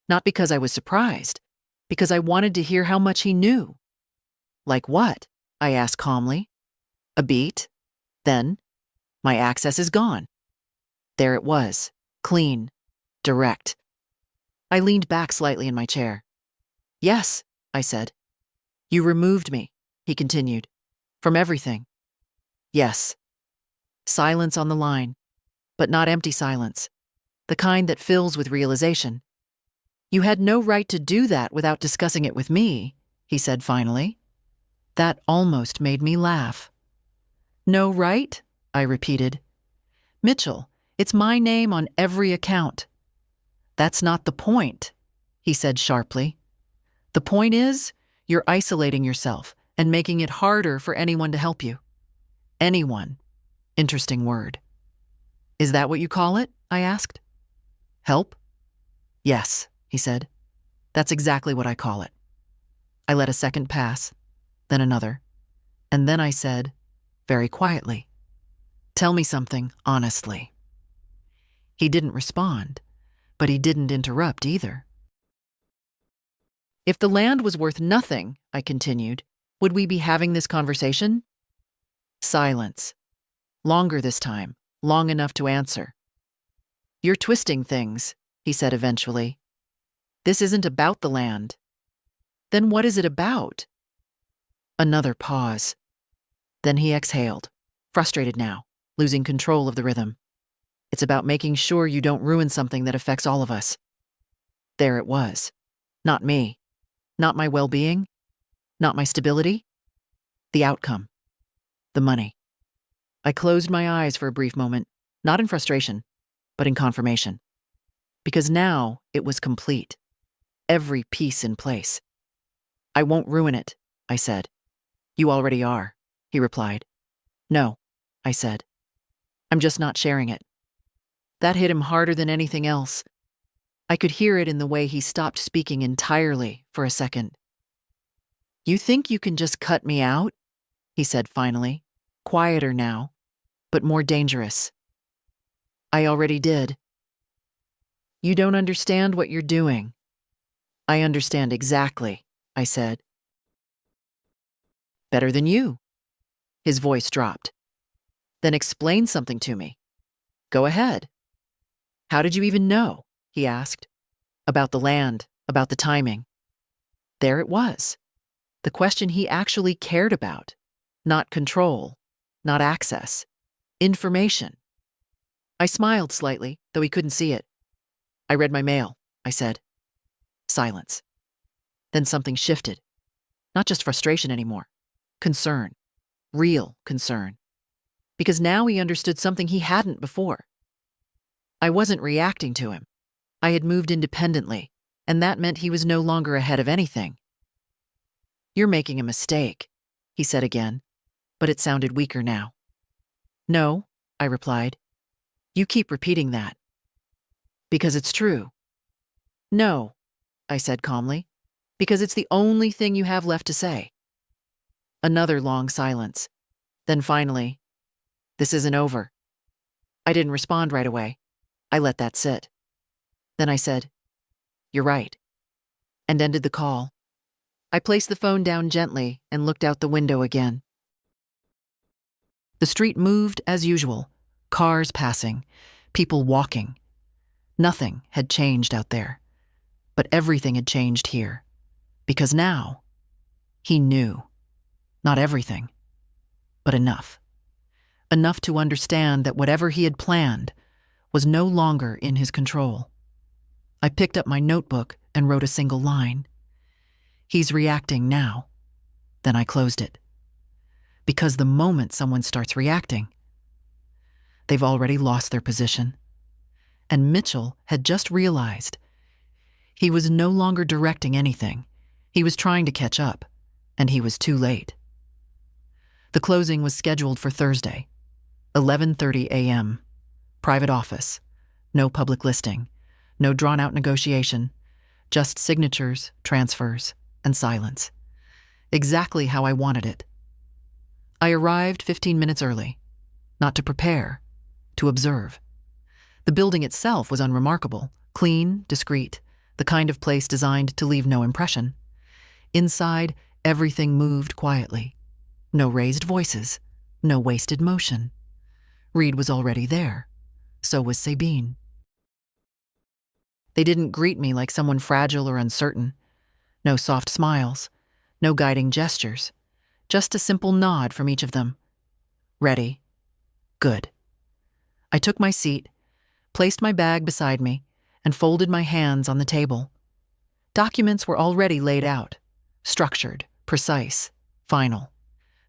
Not because I was surprised, because I wanted to hear how much he knew. "Like what?" I asked calmly. A beat. Then, "My access is gone." There it was, clean, direct. I leaned back slightly in my chair. "Yes," I said. "You removed me," he continued, "from everything." "Yes." Silence on the line, but not empty silence, the kind that fills with realization. "You had no right to do that without discussing it with me," he said finally. That almost made me laugh. "No right?" I repeated. "Mitchell, it's my name on every account." "That's not the point," he said sharply. "The point is, you're isolating yourself and making it harder for anyone to help you." Anyone. Interesting word. "Is that what you call it?" I asked. "Help?" "Yes," he said. "That's exactly what I call it." I let a second pass, then another, and then I said, very quietly, "Tell me something honestly." He didn't respond, but he didn't interrupt either. "If the land was worth nothing," I continued, "would we be having this conversation?" Silence. Longer this time, long enough to answer. "You're twisting things," he said eventually. "This isn't about the land." "Then what is it about?" Another pause. Then he exhaled, frustrated now, losing control of the rhythm. "It's about making sure you don't ruin something that affects all of us." There it was. Not me. Not my well-being. Not my stability. The outcome. The money. I closed my eyes for a brief moment, not in frustration, but in confirmation. Because now it was complete. Every piece in place. "I won't ruin it," I said. "You already are," he replied. "No," I said. "I'm just not sharing it." That hit him harder than anything else. I could hear it in the way he stopped speaking entirely for a second. "You think you can just cut me out?" he said finally, quieter now, but more dangerous. "I already did." "You don't understand what you're doing." "I understand exactly," I said. "Better than you." His voice dropped. Then explain something to me. Go ahead. How did you even know? He asked. About the land, about the timing. There it was. The question he actually cared about. Not control, not access. Information. I smiled slightly, though he couldn't see it. I read my mail, I said. Silence. Then something shifted. Not just frustration anymore. Concern. Real concern. Because now he understood something he hadn't before. I wasn't reacting to him. I had moved independently, and that meant he was no longer ahead of anything. You're making a mistake, he said again, but it sounded weaker now. No, I replied. You keep repeating that. Because it's true. No, I said calmly, because it's the only thing you have left to say. Another long silence. Then finally, this isn't over. I didn't respond right away. I let that sit. Then I said, you're right, and ended the call. I placed the phone down gently and looked out the window again. The street moved as usual, cars passing, people walking. Nothing had changed out there, but everything had changed here, because now he knew. Not everything, but enough. Enough to understand that whatever he had planned was no longer in his control. I picked up my notebook and wrote a single line. He's reacting now. Then I closed it. Because the moment someone starts reacting, they've already lost their position. And Mitchell had just realized he was no longer directing anything. He was trying to catch up, and he was too late. The closing was scheduled for Thursday, 11:30 a.m. Private office. No public listing. No drawn-out negotiation. Just signatures, transfers, and silence. Exactly how I wanted it. I arrived 15 minutes early. Not to prepare, to observe. The building itself was unremarkable, clean, discreet, the kind of place designed to leave no impression. Inside, everything moved quietly. No raised voices, no wasted motion. Reed was already there. So was Sabine. They didn't greet me like someone fragile or uncertain. No soft smiles, no guiding gestures, just a simple nod from each of them. Ready. Good. I took my seat, placed my bag beside me, and folded my hands on the table. Documents were already laid out, structured, precise, final.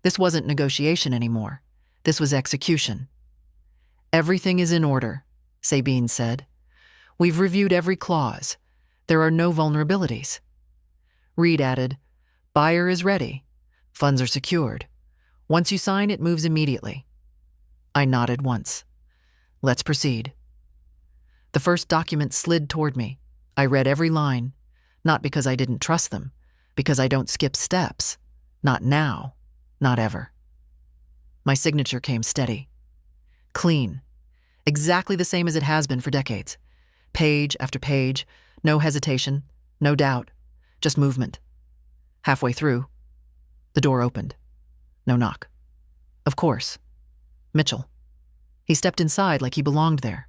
This wasn't negotiation anymore. This was execution. Everything is in order, Sabine said. We've reviewed every clause. There are no vulnerabilities. Reed added, buyer is ready. Funds are secured. Once you sign, it moves immediately. I nodded once. Let's proceed. The first document slid toward me. I read every line, not because I didn't trust them, because I don't skip steps. Not now, not ever. My signature came steady. Clean. Exactly the same as it has been for decades. Page after page, no hesitation, no doubt, just movement. Halfway through, the door opened. No knock. Of course. Mitchell. He stepped inside like he belonged there.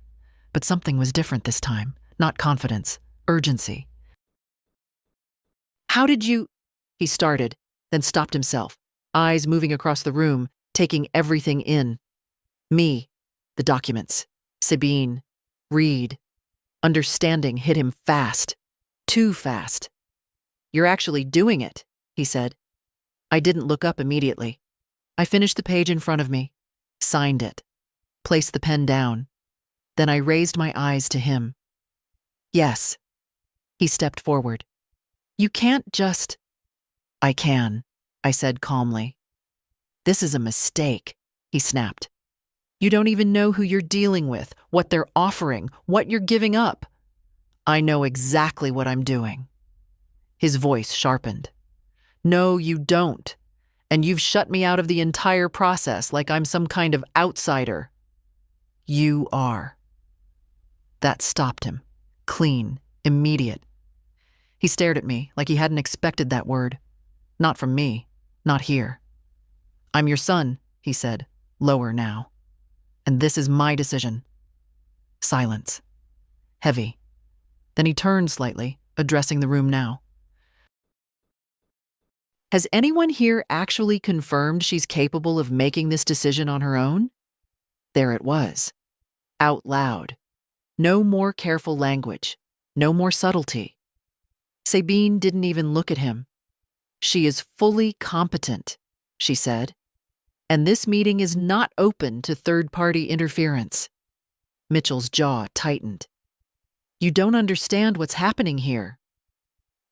But something was different this time. Not confidence, urgency. How did you... He started, then stopped himself, eyes moving across the room, taking everything in. Me, the documents, Sabine, Reed. Understanding hit him fast. Too fast. You're actually doing it, he said. I didn't look up immediately. I finished the page in front of me, signed it, placed the pen down. Then I raised my eyes to him. Yes. He stepped forward. You can't just... I can, I said calmly. This is a mistake, he snapped. You don't even know who you're dealing with, what they're offering, what you're giving up. I know exactly what I'm doing. His voice sharpened. No, you don't. And you've shut me out of the entire process like I'm some kind of outsider. You are. That stopped him. Clean, immediate. He stared at me like he hadn't expected that word. Not from me, not here. I'm your son, he said, lower now. And this is my decision. Silence. Heavy. Then he turned slightly, addressing the room now. Has anyone here actually confirmed she's capable of making this decision on her own? There it was. Out loud. No more careful language. No more subtlety. Sabine didn't even look at him. She is fully competent, she said. And this meeting is not open to third-party interference. Mitchell's jaw tightened. You don't understand what's happening here.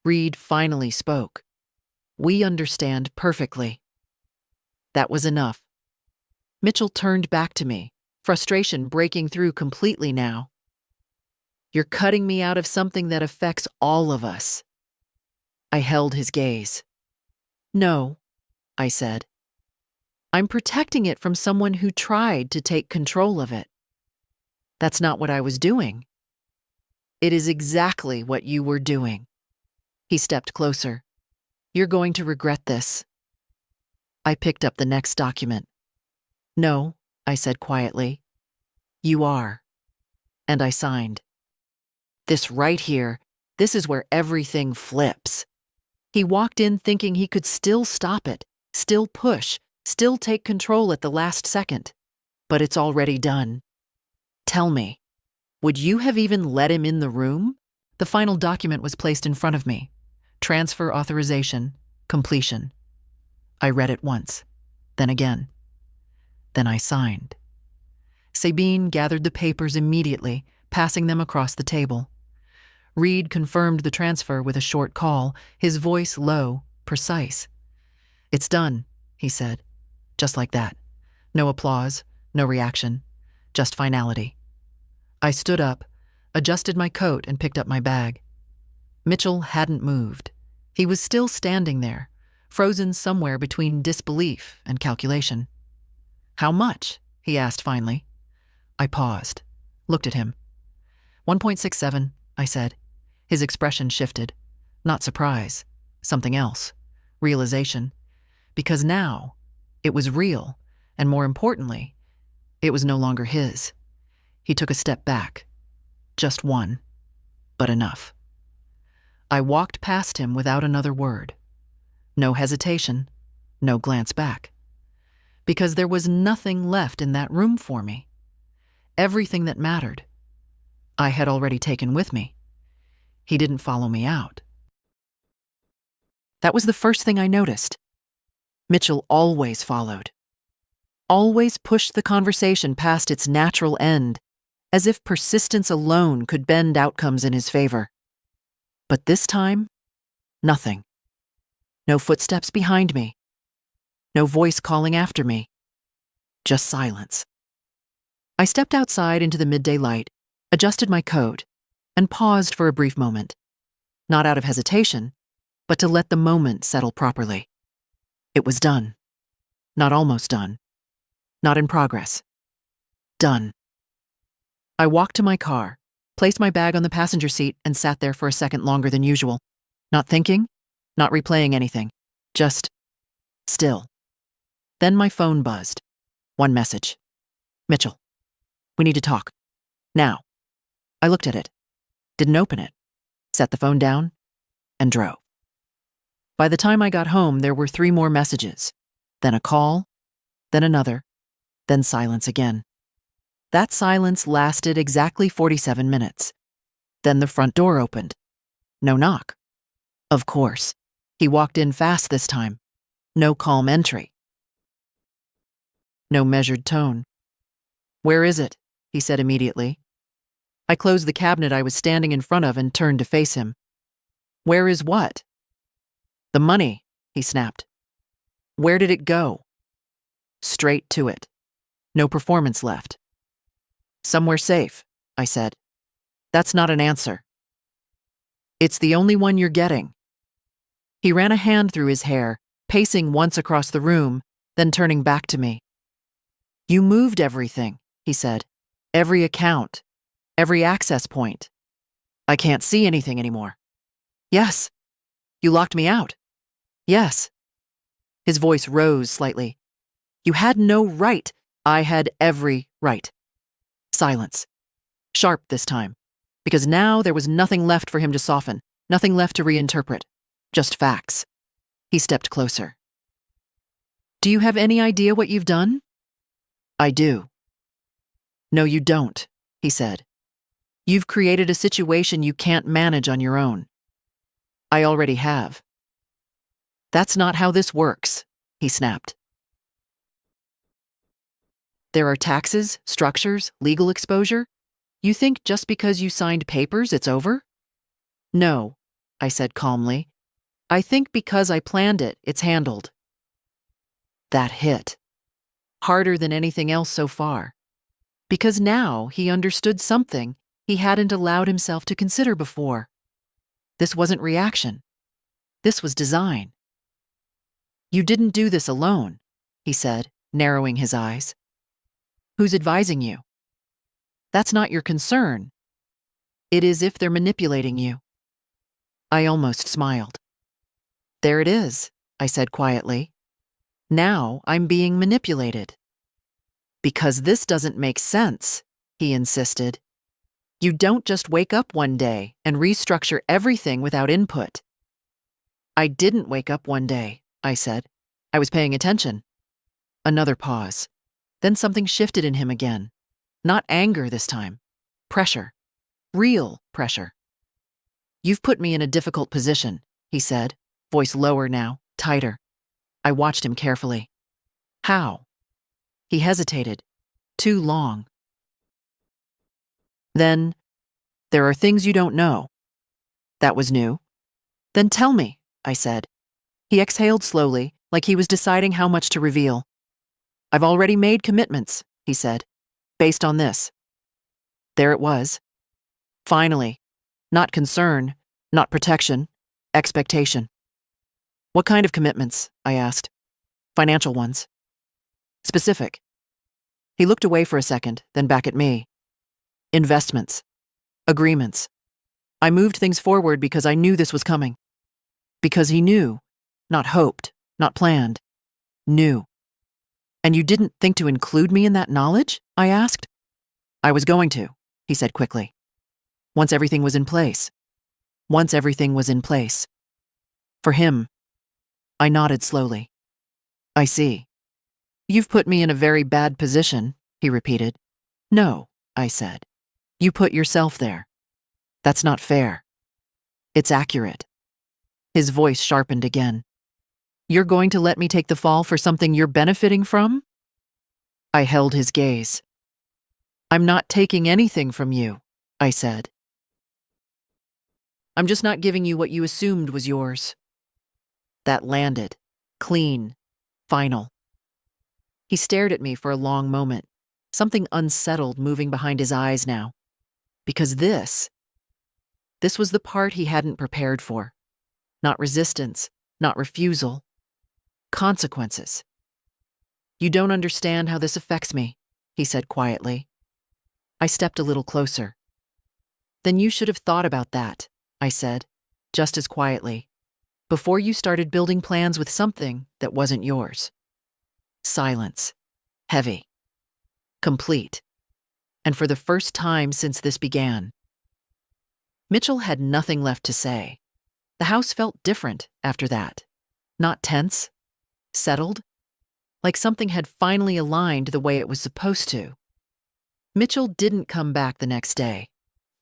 Reed finally spoke. We understand perfectly. That was enough. Mitchell turned back to me, frustration breaking through completely now. You're cutting me out of something that affects all of us. I held his gaze. No, I said. I'm protecting it from someone who tried to take control of it. That's not what I was doing. It is exactly what you were doing. He stepped closer. You're going to regret this. I picked up the next document. No, I said quietly. You are. And I signed. This right here, this is where everything flips. He walked in thinking he could still stop it, still push, still take control at the last second. But it's already done. Tell me, would you have even let him in the room? The final document was placed in front of me. Transfer authorization, completion. I read it once, then again. Then I signed. Sabine gathered the papers immediately, passing them across the table. Reed confirmed the transfer with a short call, his voice low, precise. It's done, he said. Just like that. No applause, no reaction, just finality. I stood up, adjusted my coat, and picked up my bag. Mitchell hadn't moved. He was still standing there, frozen somewhere between disbelief and calculation. How much? He asked finally. I paused, looked at him. 1.67, I said. His expression shifted. Not surprise, something else. Realization. Because now, it was real, and more importantly, it was no longer his. He took a step back. Just one, but enough. I walked past him without another word. No hesitation, no glance back. Because there was nothing left in that room for me. Everything that mattered, I had already taken with me. He didn't follow me out. That was the first thing I noticed. Mitchell always followed. Always pushed the conversation past its natural end, as if persistence alone could bend outcomes in his favor. But this time, nothing. No footsteps behind me. No voice calling after me. Just silence. I stepped outside into the midday light, adjusted my coat, and paused for a brief moment. Not out of hesitation, but to let the moment settle properly. It was done. Not almost done. Not in progress. Done. I walked to my car, placed my bag on the passenger seat, and sat there for a second longer than usual. Not thinking, not replaying anything. Just still. Then my phone buzzed. One message. Mitchell, we need to talk. Now. I looked at it. Didn't open it. Set the phone down and drove. By the time I got home, there were 3 more messages. Then a call, then another, then silence again. That silence lasted exactly 47 minutes. Then the front door opened. No knock. Of course. He walked in fast this time. No calm entry. No measured tone. Where is it? He said immediately. I closed the cabinet I was standing in front of and turned to face him. Where is what? The money, he snapped. Where did it go? Straight to it. No performance left. Somewhere safe, I said. That's not an answer. It's the only one you're getting. He ran a hand through his hair, pacing once across the room, then turning back to me. You moved everything, he said. Every account. Every access point. I can't see anything anymore. Yes. You locked me out. Yes. His voice rose slightly. You had no right. I had every Right. Silence. Sharp this time. Because now there was nothing left for him to soften, nothing left to reinterpret. Just facts. He stepped closer. Do you have any idea what you've done? I do. No, you don't, he said. You've created a situation you can't manage on your own. I already have. That's not how this works, he snapped. There are taxes, structures, legal exposure. You think just because you signed papers, it's over? No, I said calmly. I think because I planned it, it's handled. That hit. Harder than anything else so far. Because now he understood something he hadn't allowed himself to consider before. This wasn't reaction. This was design. You didn't do this alone, he said, narrowing his eyes. Who's advising you? That's not your concern. It is if they're manipulating you. I almost smiled. There it is, I said quietly. Now I'm being manipulated. Because this doesn't make sense, he insisted. You don't just wake up one day and restructure everything without input. I didn't wake up one day, I said. I was paying attention. Another pause. Then something shifted in him again. Not anger this time. Pressure. Real pressure. You've put me in a difficult position, he said, voice lower now, tighter. I watched him carefully. How? He hesitated. Too long. Then, there are things you don't know. That was new. Then tell me, I said. He exhaled slowly, like he was deciding how much to reveal. I've already made commitments, he said, based on this. There it was. Finally. Not concern, not protection, expectation. What kind of commitments? I asked. Financial ones. Specific. He looked away for a second, then back at me. Investments. Agreements. I moved things forward because I knew this was coming. Because he knew. Not hoped, not planned. Knew. And you didn't think to include me in that knowledge? I asked. I was going to, he said quickly. Once everything was in place. Once everything was in place. For him. I nodded slowly. I see. You've put me in a very bad position, he repeated. No, I said. You put yourself there. That's not fair. It's accurate. His voice sharpened again. You're going to let me take the fall for something you're benefiting from? I held his gaze. I'm not taking anything from you, I said. I'm just not giving you what you assumed was yours. That landed. Clean. Final. He stared at me for a long moment, something unsettled moving behind his eyes now. Because this was the part he hadn't prepared for. Not resistance, not refusal. Consequences. You don't understand how this affects me, he said quietly. I stepped a little closer. Then you should have thought about that, I said, just as quietly, before you started building plans with something that wasn't yours. Silence. Heavy. Complete. And for the first time since this began. Mitchell had nothing left to say. The house felt different after that. Not tense. Settled. Like something had finally aligned the way it was supposed to. Mitchell didn't come back the next day,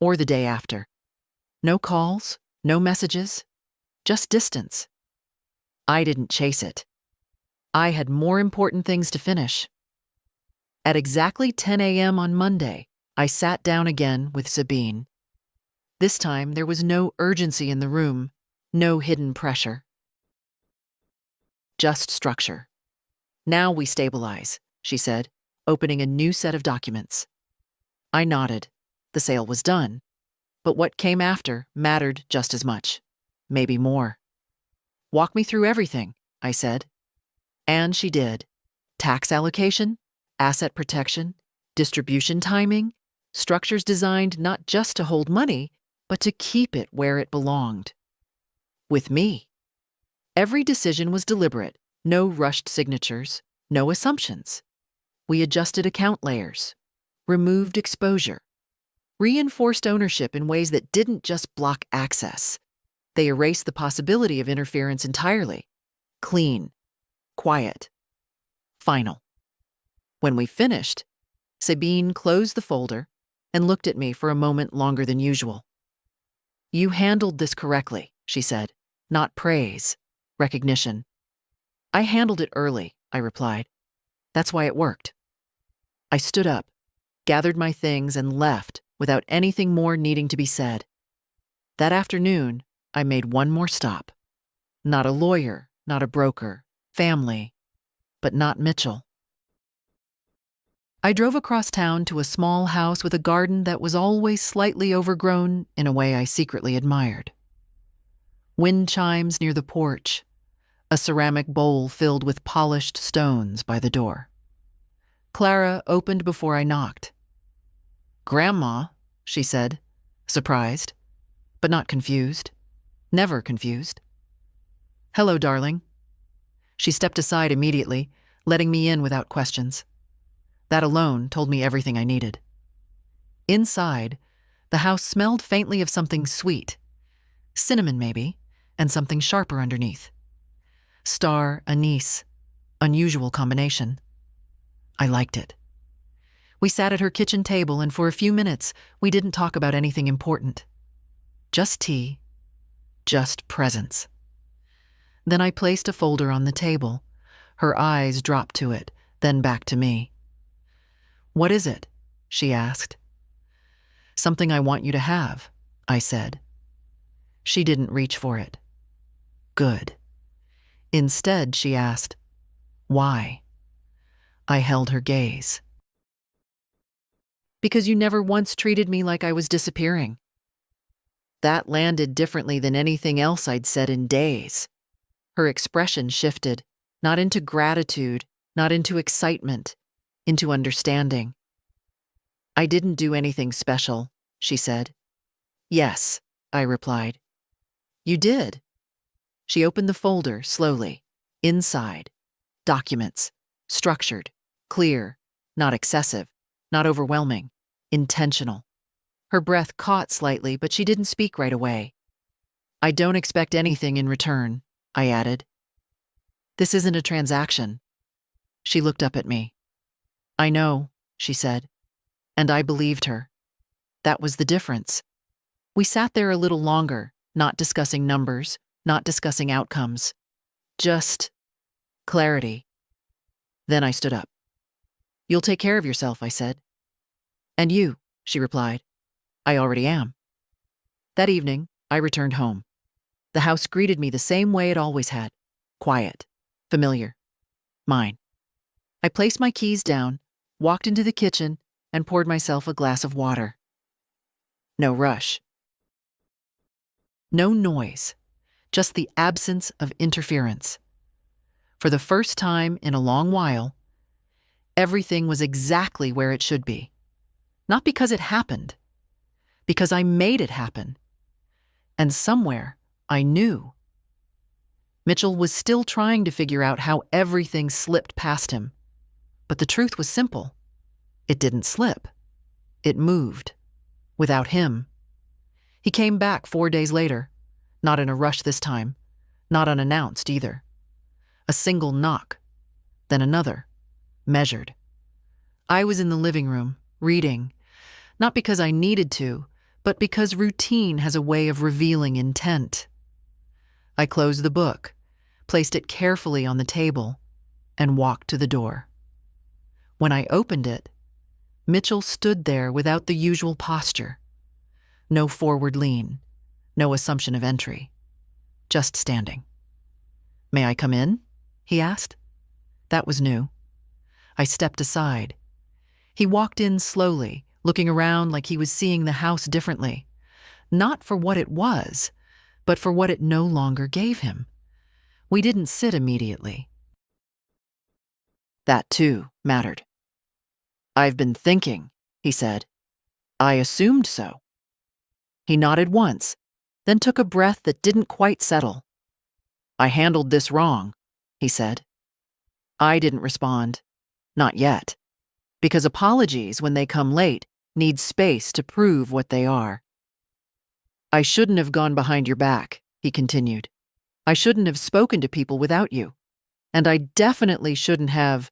or the day after. No calls, no messages, just distance. I didn't chase it. I had more important things to finish. At exactly 10 a.m. on Monday, I sat down again with Sabine. This time there was no urgency in the room, no hidden pressure. Just structure. Now we stabilize, she said, opening a new set of documents. I nodded. The sale was done. But what came after mattered just as much. Maybe more. Walk me through everything, I said. And she did. Tax allocation, asset protection, distribution timing, structures designed not just to hold money, but to keep it where it belonged. With me. Every decision was deliberate, no rushed signatures, no assumptions. We adjusted account layers, removed exposure, reinforced ownership in ways that didn't just block access. They erased the possibility of interference entirely. Clean, quiet, final. When we finished, Sabine closed the folder and looked at me for a moment longer than usual. "You handled this correctly," she said. "Not praise, recognition." "I handled it early," I replied. "That's why it worked." I stood up, gathered my things, and left without anything more needing to be said. That afternoon, I made one more stop. Not a lawyer, not a broker, family, but not Mitchell. I drove across town to a small house with a garden that was always slightly overgrown in a way I secretly admired. Wind chimes near the porch, a ceramic bowl filled with polished stones by the door. Clara opened before I knocked. "Grandma," she said, surprised, but not confused. Never confused. "Hello, darling." She stepped aside immediately, letting me in without questions. That alone told me everything I needed. Inside, the house smelled faintly of something sweet. Cinnamon, maybe, and something sharper underneath. Star, anise. Unusual combination. I liked it. We sat at her kitchen table, and for a few minutes, we didn't talk about anything important. Just tea. Just presence. Then I placed a folder on the table. Her eyes dropped to it, then back to me. "What is it?" she asked. "Something I want you to have," I said. She didn't reach for it. Good. Instead, she asked, "Why?" I held her gaze. "Because you never once treated me like I was disappearing." That landed differently than anything else I'd said in days. Her expression shifted, not into gratitude, not into excitement, into understanding. "I didn't do anything special," she said. "Yes," I replied. "You did." She opened the folder slowly. Inside, documents, structured, clear, not excessive, not overwhelming, intentional. Her breath caught slightly, but she didn't speak right away. "I don't expect anything in return," I added. "This isn't a transaction." She looked up at me. "I know," she said, and I believed her. That was the difference. We sat there a little longer, not discussing numbers, not discussing outcomes. Just clarity. Then I stood up. "You'll take care of yourself," I said. "And you," she replied. "I already am." That evening, I returned home. The house greeted me the same way it always had. Quiet. Familiar. Mine. I placed my keys down, walked into the kitchen, and poured myself a glass of water. No rush. No noise. Just the absence of interference. For the first time in a long while, everything was exactly where it should be. Not because it happened, because I made it happen. And somewhere, I knew. Mitchell was still trying to figure out how everything slipped past him. But the truth was simple. It didn't slip. It moved. Without him. He came back 4 days later, not in a rush this time, not unannounced either. A single knock, then another, measured. I was in the living room, reading, not because I needed to, but because routine has a way of revealing intent. I closed the book, placed it carefully on the table, and walked to the door. When I opened it, Mitchell stood there without the usual posture. No forward lean, no assumption of entry, just standing. "May I come in?" he asked. That was new. I stepped aside. He walked in slowly, looking around like he was seeing the house differently, not for what it was, but for what it no longer gave him. We didn't sit immediately. That, too, mattered. "I've been thinking," he said. "I assumed so." He nodded once, then took a breath that didn't quite settle. "I handled this wrong," he said. I didn't respond. Not yet. Because apologies, when they come late, need space to prove what they are. I shouldn't have gone behind your back, he continued. I shouldn't have spoken to people without you. And I definitely shouldn't have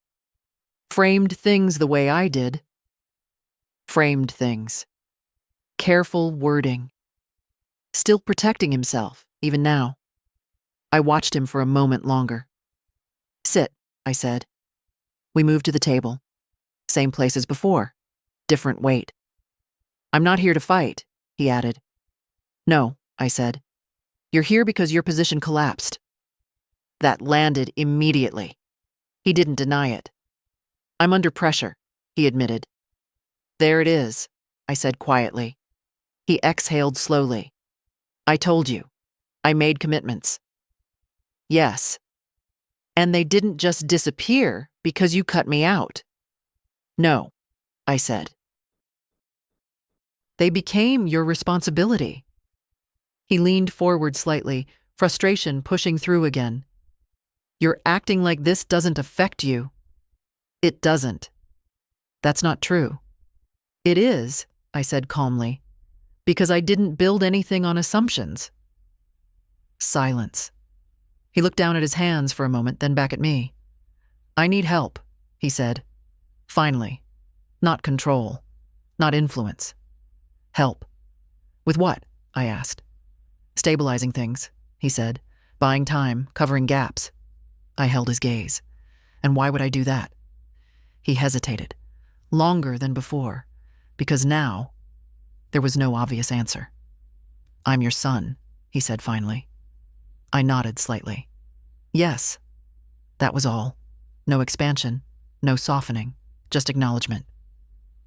framed things the way I did. Framed things. Careful wording. Still protecting himself, even now. I watched him for a moment longer. Sit, I said. We moved to the table. Same place as before. Different weight. I'm not here to fight, he added. No, I said. You're here because your position collapsed. That landed immediately. He didn't deny it. I'm under pressure, he admitted. There it is, I said quietly. He exhaled slowly. I told you. I made commitments. Yes. And they didn't just disappear because you cut me out. No, I said. They became your responsibility. He leaned forward slightly, frustration pushing through again. You're acting like this doesn't affect you. It doesn't. That's not true. It is, I said calmly, because I didn't build anything on assumptions. Silence. He looked down at his hands for a moment, then back at me. I need help, he said. Finally. Not control. Not influence. Help. With what? I asked. Stabilizing things, he said. Buying time, covering gaps. I held his gaze. And why would I do that? He hesitated. Longer than before. Because now, there was no obvious answer. I'm your son, he said finally. I nodded slightly. Yes. That was all. No expansion, no softening, just acknowledgement.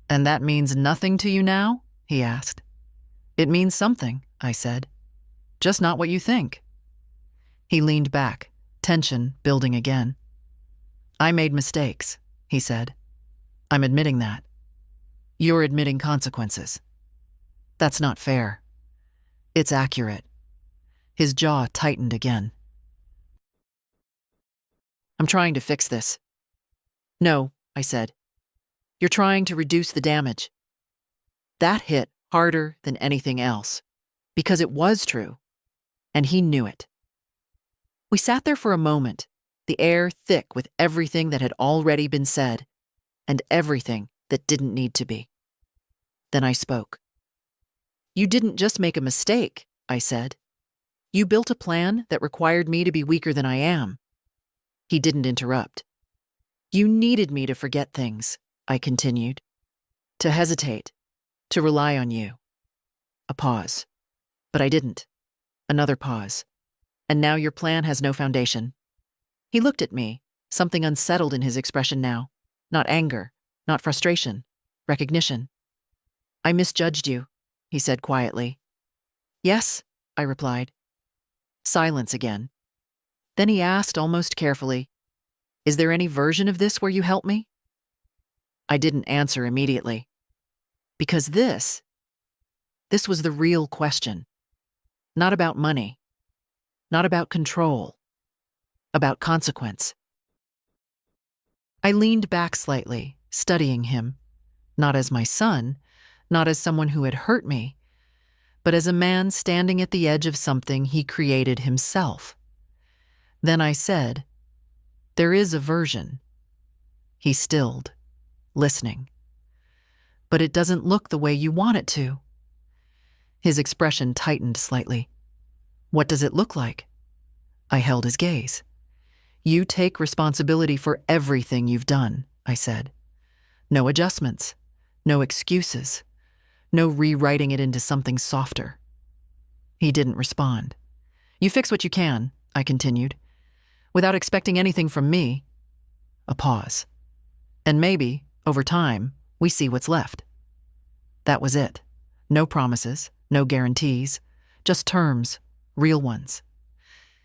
And that means nothing to you now? He asked. It means something, I said. Just not what you think. He leaned back, tension building again. I made mistakes, he said. I'm admitting that. You're admitting consequences. That's not fair. It's accurate. His jaw tightened again. I'm trying to fix this. No, I said. You're trying to reduce the damage. That hit harder than anything else, because it was true, and he knew it. We sat there for a moment, the air thick with everything that had already been said, and everything that didn't need to be. Then I spoke. You didn't just make a mistake, I said. You built a plan that required me to be weaker than I am. He didn't interrupt. You needed me to forget things, I continued. To hesitate. To rely on you. A pause. But I didn't. Another pause. And now your plan has no foundation. He looked at me, something unsettled in his expression now. Not anger, not frustration, recognition. I misjudged you, he said quietly. Yes, I replied. Silence again. Then he asked almost carefully, Is there any version of this where you help me? I didn't answer immediately. Because this was the real question. Not about money. Not about control. About consequence. I leaned back slightly, studying him, not as my son, not as someone who had hurt me, but as a man standing at the edge of something he created himself. Then I said, There is a version. He stilled, listening. But it doesn't look the way you want it to. His expression tightened slightly. What does it look like? I held his gaze. You take responsibility for everything you've done, I said. No adjustments, no excuses, no rewriting it into something softer. He didn't respond. You fix what you can, I continued, without expecting anything from me. A pause. And maybe, over time, we see what's left. That was it. No promises, no guarantees, just terms, real ones.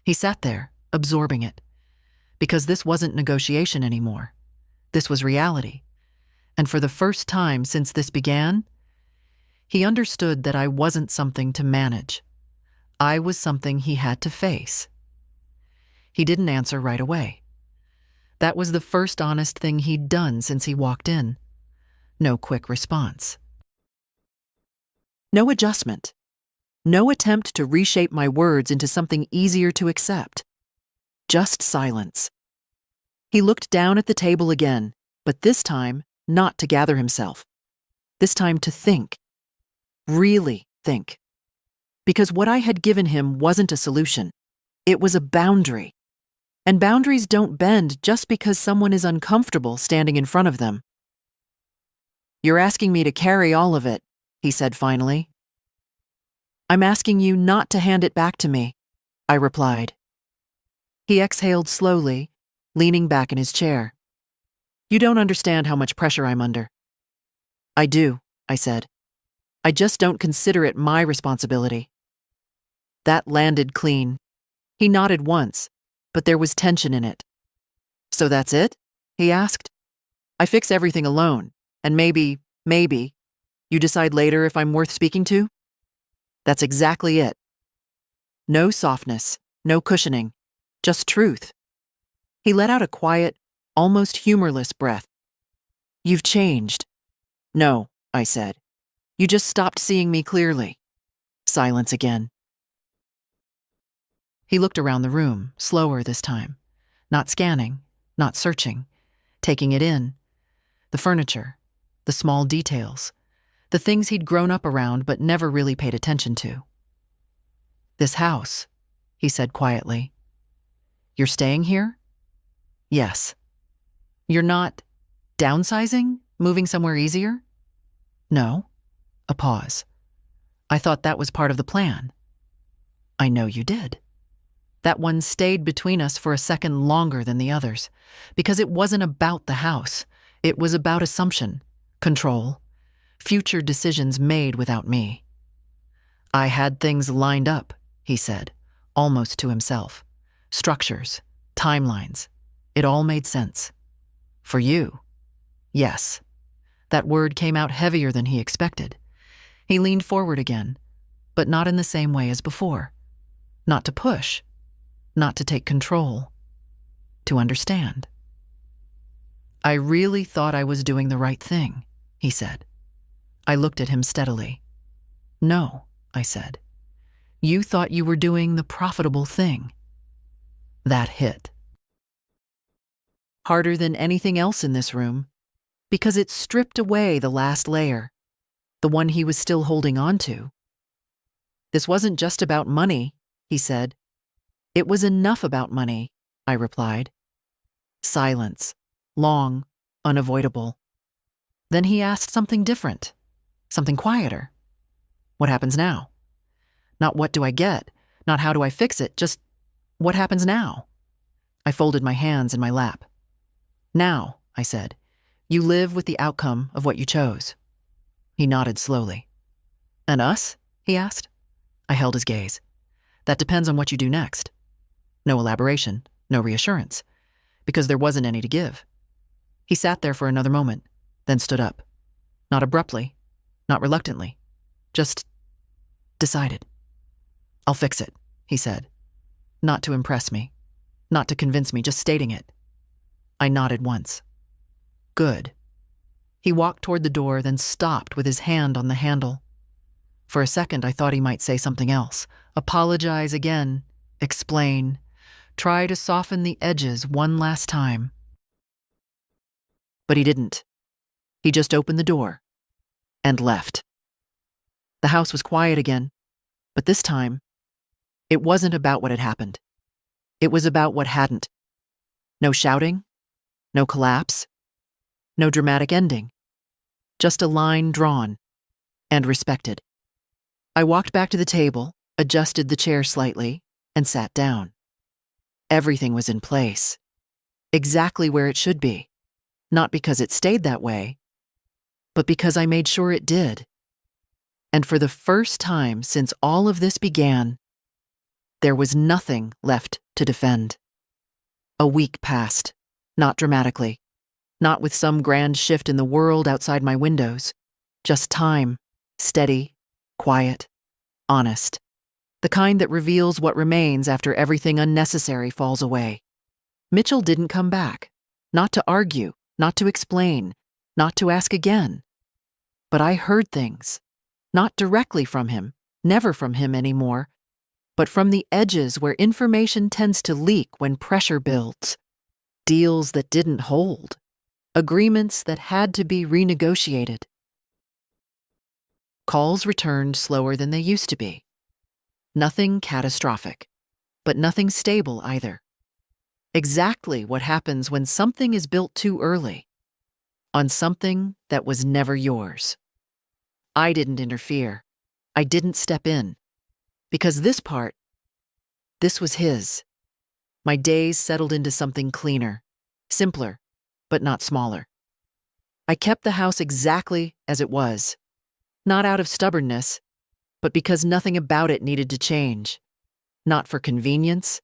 He sat there, absorbing it. Because this wasn't negotiation anymore. This was reality. And for the first time since this began, he understood that I wasn't something to manage. I was something he had to face. He didn't answer right away. That was the first honest thing he'd done since he walked in. No quick response. No adjustment. No attempt to reshape my words into something easier to accept. Just silence. He looked down at the table again, but this time not to gather himself. This time to think. Really think. Because what I had given him wasn't a solution. It was a boundary. And boundaries don't bend just because someone is uncomfortable standing in front of them. "You're asking me to carry all of it," he said finally. "I'm asking you not to hand it back to me," I replied. He exhaled slowly, leaning back in his chair. "You don't understand how much pressure I'm under." "I do," I said. "I just don't consider it my responsibility." That landed clean. He nodded once, but there was tension in it. "So that's it?" he asked. "I fix everything alone, and maybe, you decide later if I'm worth speaking to?" That's exactly it. No softness, no cushioning, just truth. He let out a quiet, almost humorless breath. "You've changed." "No," I said. "You just stopped seeing me clearly." Silence again. He looked around the room, slower this time. Not scanning, not searching, taking it in. The furniture, the small details, the things he'd grown up around but never really paid attention to. "This house," he said quietly. "You're staying here?" "Yes." "You're not downsizing? Moving somewhere easier?" "No." A pause. "I thought that was part of the plan." "I know you did." That one stayed between us for a second longer than the others, because it wasn't about the house. It was about assumption, control, future decisions made without me. "I had things lined up," he said, almost to himself. "Structures, timelines. It all made sense. For you." "Yes." That word came out heavier than he expected. He leaned forward again, but not in the same way as before. Not to push, not to take control, to understand. "I really thought I was doing the right thing," he said. I looked at him steadily. "No," I said. "You thought you were doing the profitable thing." That hit. Harder than anything else in this room, because it stripped away the last layer, the one he was still holding on to. "This wasn't just about money," he said. "It was enough about money," I replied. Silence, long, unavoidable. Then he asked something different, something quieter. "What happens now?" Not what do I get, not how do I fix it, just what happens now? I folded my hands in my lap. "Now," I said, "you live with the outcome of what you chose." He nodded slowly. "And us?" he asked. I held his gaze. "That depends on what you do next." No elaboration, no reassurance, because there wasn't any to give. He sat there for another moment, then stood up. Not abruptly, not reluctantly, just decided. "I'll fix it," he said. Not to impress me, not to convince me, just stating it. I nodded once. "Good." He walked toward the door, then stopped with his hand on the handle. For a second, I thought he might say something else. Apologize again, explain, try to soften the edges one last time. But he didn't. He just opened the door and left. The house was quiet again, but this time, it wasn't about what had happened. It was about what hadn't. No shouting, no collapse, no dramatic ending. Just a line drawn and respected. I walked back to the table, adjusted the chair slightly, and sat down. Everything was in place, exactly where it should be, not because it stayed that way, but because I made sure it did. And for the first time since all of this began, there was nothing left to defend. A week passed, not dramatically, not with some grand shift in the world outside my windows, just time, steady, quiet, honest. The kind that reveals what remains after everything unnecessary falls away. Mitchell didn't come back. Not to argue, not to explain, not to ask again. But I heard things, not directly from him, never from him anymore, but from the edges where information tends to leak when pressure builds. Deals that didn't hold. Agreements that had to be renegotiated. Calls returned slower than they used to be. Nothing catastrophic, but nothing stable either. Exactly what happens when something is built too early, on something that was never yours. I didn't interfere. I didn't step in. Because this was his. My days settled into something cleaner, simpler, but not smaller. I kept the house exactly as it was, not out of stubbornness, but because nothing about it needed to change. Not for convenience,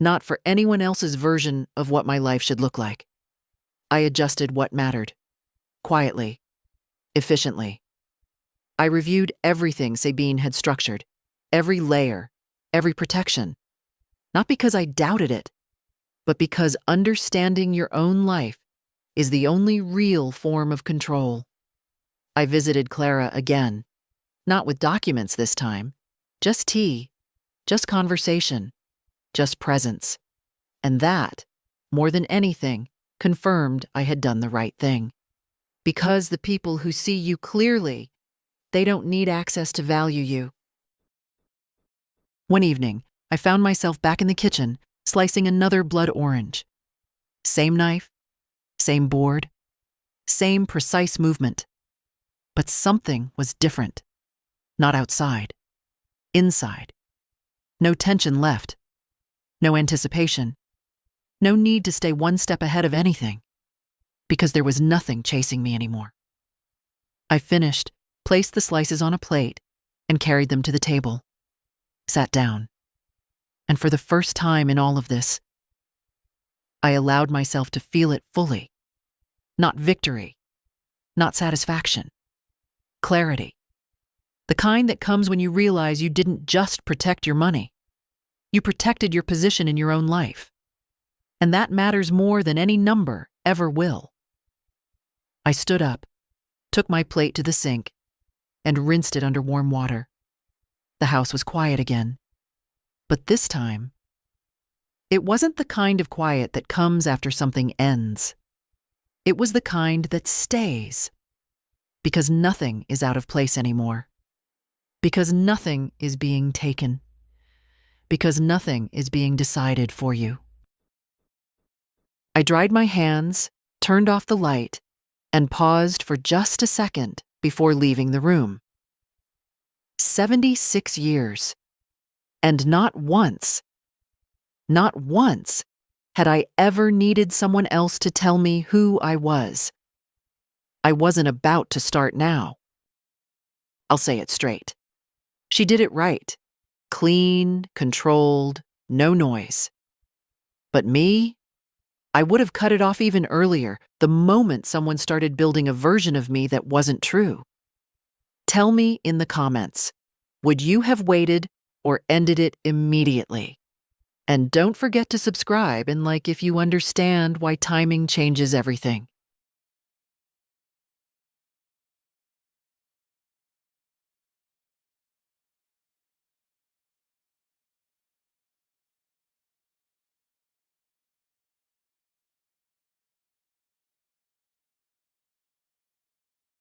not for anyone else's version of what my life should look like. I adjusted what mattered, quietly, efficiently. I reviewed everything Sabine had structured, every layer, every protection. Not because I doubted it, but because understanding your own life is the only real form of control. I visited Clara again, not with documents this time, just tea, just conversation, just presence. And that, more than anything, confirmed I had done the right thing. Because the people who see you clearly, they don't need access to value you. One evening, I found myself back in the kitchen, slicing another blood orange. Same knife, same board, same precise movement. But something was different. Not outside. Inside. No tension left. No anticipation. No need to stay one step ahead of anything. Because there was nothing chasing me anymore. I finished, placed the slices on a plate, and carried them to the table. Sat down. And for the first time in all of this, I allowed myself to feel it fully. Not victory. Not satisfaction. Clarity. The kind that comes when you realize you didn't just protect your money. You protected your position in your own life. And that matters more than any number ever will. I stood up, took my plate to the sink, and rinsed it under warm water. The house was quiet again. But this time, it wasn't the kind of quiet that comes after something ends. It was the kind that stays. Because nothing is out of place anymore. Because nothing is being taken. Because nothing is being decided for you. I dried my hands, turned off the light, and paused for just a second before leaving the room. 76 years. And not once had I ever needed someone else to tell me who I was. I wasn't about to start now. I'll say it straight. She did it right. Clean, controlled, no noise. But me? I would have cut it off even earlier, the moment someone started building a version of me that wasn't true. Tell me in the comments, would you have waited or ended it immediately? And don't forget to subscribe and like if you understand why timing changes everything.